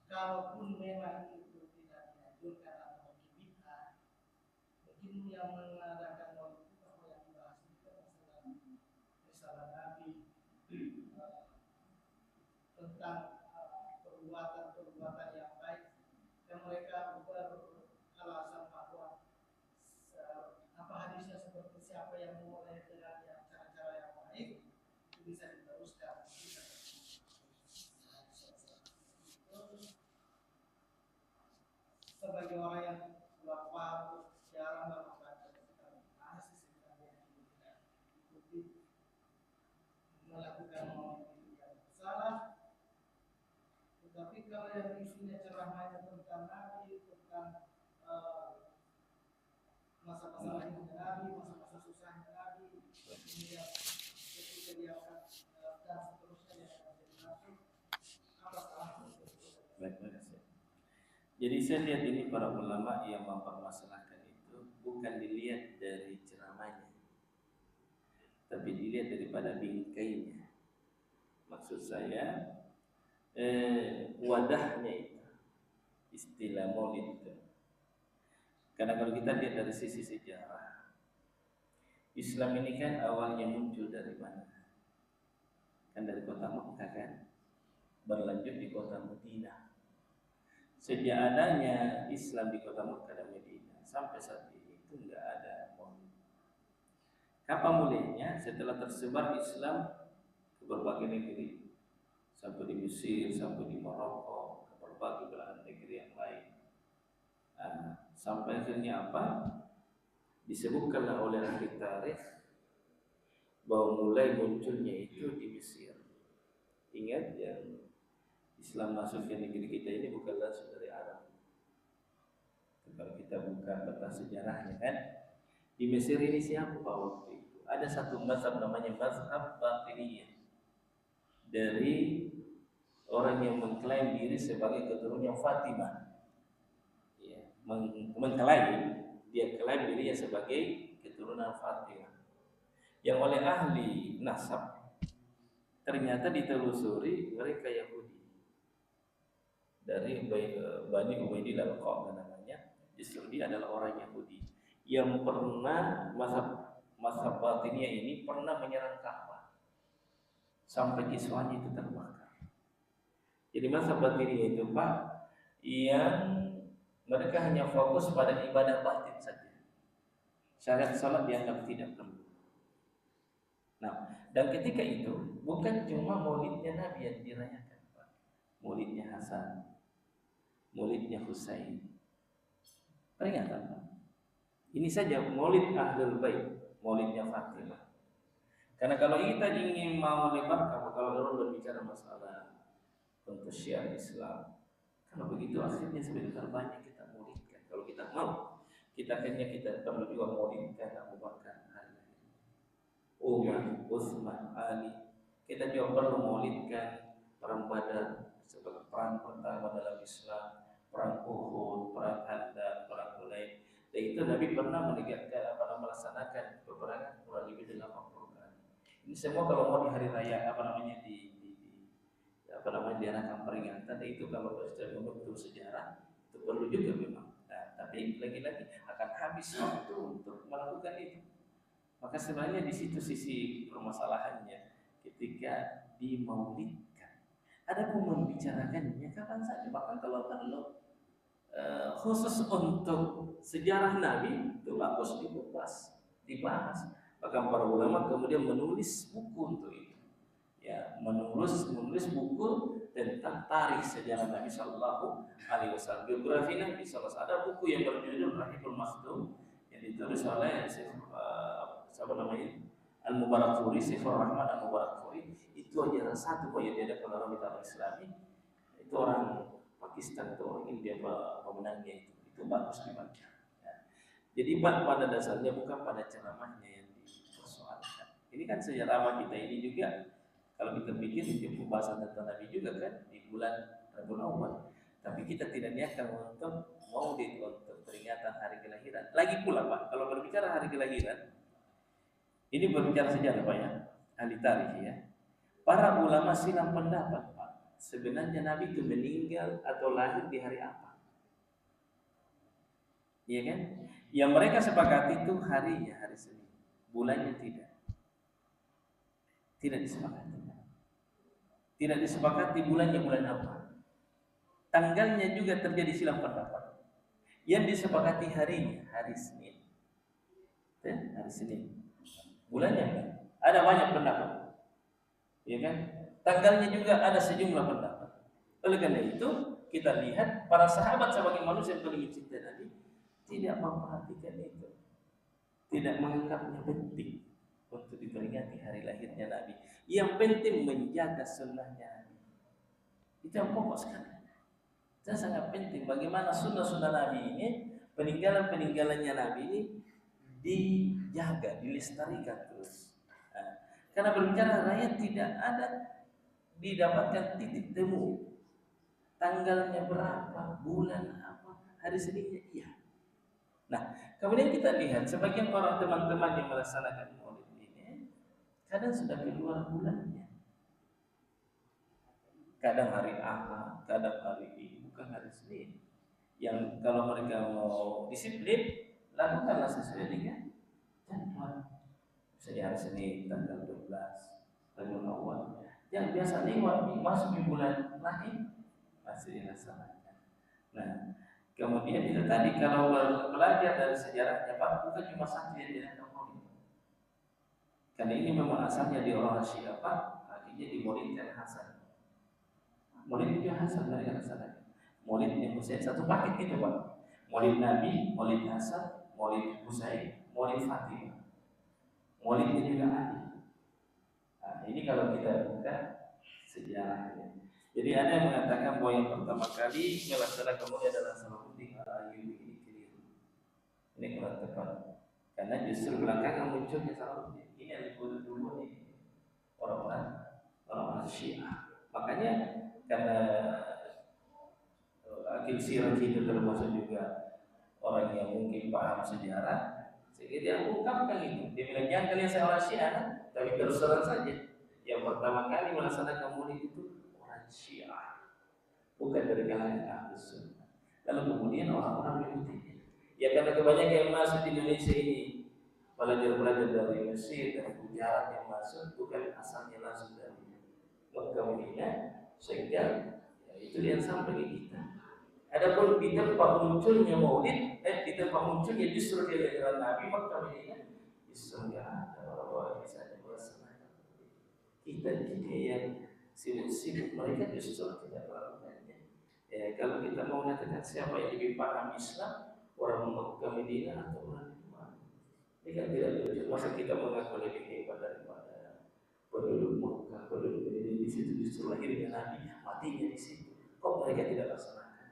Kalaupun memang itu tidak dianjurkan atau bid'ah, mungkin yang mengadakan maulid itu kalau yang dibahas itu masalah Nabi tentang perbuatan-perbuatan yang baik yang mereka beralasan bahwa apa hadisnya seperti siapa yang memulai dengan cara-cara yang baik itu bisa diteruskan. Sebagai orang yang wafat jarang melakukan bahas ikuti melakukan maulid yang salah. Tetapi kalau yang isinya ceramahnya tentang Nabi, tentang masa-masa hidup Nabi, masa-masa susahnya Nabi, kemudian ketika dia akan dan seterusnya dia akan jadi nabi, apa salahnya? Jadi saya lihat ini para ulama yang mempermasalahkan itu bukan dilihat dari ceramahnya, tapi dilihat daripada bingkainya. Maksud saya wadahnya itu, istilah maulid itu. Karena kalau kita lihat dari sisi sejarah, Islam ini kan awalnya muncul dari mana? Kan dari kota Mekah kan, berlanjut di kota Madinah. Sejak adanya Islam di kota Mekah dan Madinah sampai saat ini itu enggak ada maulid. Kapan mulainya? Setelah tersebar Islam ke berbagai negeri, sampai di Mesir, sampai di Maroko, ke berbagai belahan negeri yang lain. Sampai akhirnya apa? Disebutkanlah oleh ahli tarikh bahwa mulai munculnya itu di Mesir. Ingat yang Islam masuk ke negeri kita ini bukan langsung dari Arab. Kalau kita buka peta sejarahnya kan, di Mesir ini siapa waktu itu? Ada satu mazhab namanya mazhab Batiniyah dari orang yang mengklaim diri sebagai keturunan Fatimah. Ya, mengklaim dia klaim dirinya sebagai keturunan Fatimah. Yang oleh ahli nasab ternyata ditelusuri mereka Yahudi dari Bani Ubaidillah al-Qadhi namanya. Justru dia adalah orang Yahudi yang pernah mazhab Batiniyah ini pernah menyerang Ka'bah sampai kiswahnya itu terbakar. Jadi mazhab Batiniyah itu Pak yang mereka hanya fokus pada ibadah batin saja. Syariat salat dianggap tidak perlu. Nah, dan ketika itu bukan cuma maulidnya Nabi yang dirayakan, Pak. maulidnya Hasan, maulidnya Husain. Peringatan Pak. Ini saja maulid Ahlul Bait, maulidnya Fatimah. Karena kalau kita ingin mau lebar, kalau orang berbicara masalah untuk syiar Islam, kalau begitu akhirnya sebentar banyak kita maulidkan. Kalau kita mau, kita perlu juga maulidkan Abu Bakar, Umar, Utsman, Ali. Kita juga perlu maulidkan perang Badar sebagai perang pertama dalam Islam, perang Uhud, perang Handaq, perang Hunain. Dan itu Nabi pernah melaksanakan peperangan kurang lebih 80 kali. Ini semua kalau mau di hari raya diadakan peringatan, itu kalau sudah membentuk sejarah itu perlu juga memang. Nah, tapi lagi-lagi akan habis waktu untuk melakukan itu. Maka sebenarnya di situ sisi permasalahannya ketika dimaulidkan. Ada pun membicarakannya kapan saja, bahkan kalau perlu khusus untuk sejarah Nabi itu bagus dibahas. Bahkan para ulama kemudian menulis buku untuk itu. Ya, menulis buku tentang tarikh sejarah Nabi Sallallahu Alaihi Wasallam. Biografi Nabi Sallallahu Alaihi Wasallam. Ada buku yang berjudul Rahibul Maktum yang ditulis oleh Al-Mubarakfuri, Saifur Rahman Al-Mubarakfuri. Itu aja satu yang dia ada kalau orang Islami. Itu orang Pakistan, itu orang India pemenangnya itu bagus dibaca. Ya. Jadi pada dasarnya bukan pada ceramahnya yang dipersoalkan. Ini kan sejarah kita ini juga. Kalau kita pikir itu pembahasan tentang Nabi juga kan di bulan Rabiul Awal. Tapi kita tidak niatkan untuk maulid untuk peringatan hari kelahiran. Lagi pula Pak, kalau berbicara hari kelahiran, ini berbicara sejarah Pak ya, ahli tarikh ya. Para ulama silang pendapat Pak, sebenarnya Nabi itu meninggal atau lahir di hari apa? Iya kan? Yang mereka sepakati itu harinya, hari Senin. Bulannya tidak. Tidak disepakati. Tidak disepakati bulannya bulan apa. Tanggalnya juga terjadi silang pendapat. Yang disepakati harinya, hari Senin. Hari Senin. Bulannya ada banyak pendapat. Ya kan? Tanggalnya juga ada sejumlah pendapat. Oleh karena itu, kita lihat para sahabat sebagai manusia yang paling mencintai Nabi tidak memperhatikan itu. Tidak menganggapnya penting untuk diperingati hari lahirnya Nabi. Yang penting menjaga sunnahnya Nabi. Itu yang pokok sekali. Itu sangat penting bagaimana sunnah-sunnah Nabi ini, peninggalan-peninggalannya Nabi ini dijaga, dilestarikan terus. Nah, karena berbicara rakyat tidak ada didapatkan titik temu. Tanggalnya berapa, bulan apa, hari Seninnya iya. Nah, kemudian kita lihat sebagian orang teman-teman yang melaksanakan maulid ini kadang sudah keluar bulannya. Kadang hari Ahad, kadang hari ini, bukan hari Senin. Yang kalau mereka mau disiplin, lakukanlah sesuai dengan jadwal. Misalnya hari Senin tanggal 12 Rabiul Awal. Yang biasa lewat masuk di bulan lain masih dilaksanakan. Nah, kemudian itu tadi kalau belajar dari sejarahnya Pak, bukan cuma satu yang dilakukan maulid. Karena ini memang asalnya di orang Syiah Pak, akhirnya dimaulidkan Hasan. Maulid itu Hasan dari Hasan. Maulidnya Husain satu paket itu Pak. Maulid Nabi, Maulid Hasan, Maulid Husain, Maulid Fatimah. Maulidnya juga Ali. Nah, ini kalau kita buka sejarahnya. Jadi ada yang mengatakan bahwa yang pertama kali melaksanakan maulid adalah Salahuddin Al-Ayyubi, ini keliru. Ini kurang tepat. Karena justru belakangan munculnya Salahuddin. Ini yang disebut dulu nih orang Syiah. Makanya karena Akil Siraj itu termasuk juga orang yang mungkin paham sejarah, sehingga dia ungkapkan itu. Dia bilang jangan kalian saya orang Syiah, tapi terus terang saja. Yang pertama kali melaksanakan maulid itu orang Syiah, bukan dari kalangan Ahlus Sunnah. Lalu kemudian orang-orang mengikutinya. Ya karena kebanyakan yang masuk di Indonesia ini belajar dari Mesir, dari Gujarat yang masuk bukan asalnya langsung dari Mekah Madinah, sehingga ya, itu yang sampai ke kita. Adapun di tempat munculnya maulid, di tempat munculnya justru kelahiran Nabi Mekah Madinah, justru nggak ada orang-orang bisa melaksanakan. Kita ini yang sibuk-sibuk, mereka justru tidak melakukannya. Ya, kalau kita mau mengatakan siapa yang lebih paham Islam, orang Mekah Medina atau orang di mana? Ini kan tidak begitu. Masa kita mengaku lebih hebat daripada penduduk Mekah, penduduk Medina? Di situ justru lahirnya Nabi, matinya di situ. Kok mereka tidak laksanakan?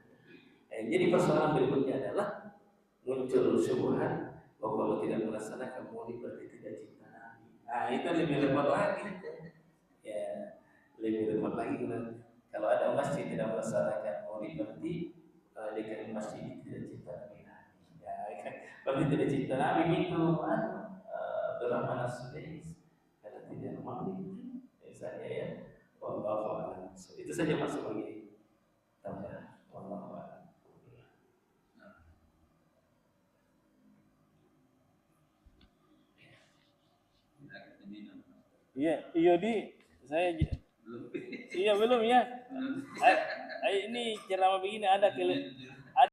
Jadi persoalan berikutnya adalah muncul syubhat bahwa kalau tidak melaksanakan maulid berarti tidak cinta Nabi. Nah, itu lebih repot lagi. Ya, lebih repot lagi kalau ada masjid tidak melaksanakan maulid berarti dekat masjid tidak cinta Nabi. Ya, kan? Berarti tidak cinta Nabi itu Abdurrahman As-Sudais karena tidak maulid. Misalnya ya, wallahu a'lam. Itu saja masuk bagi tambahan. Wallahu a'lam. Iya di saya iya belum ya. Ini ceramah begini ada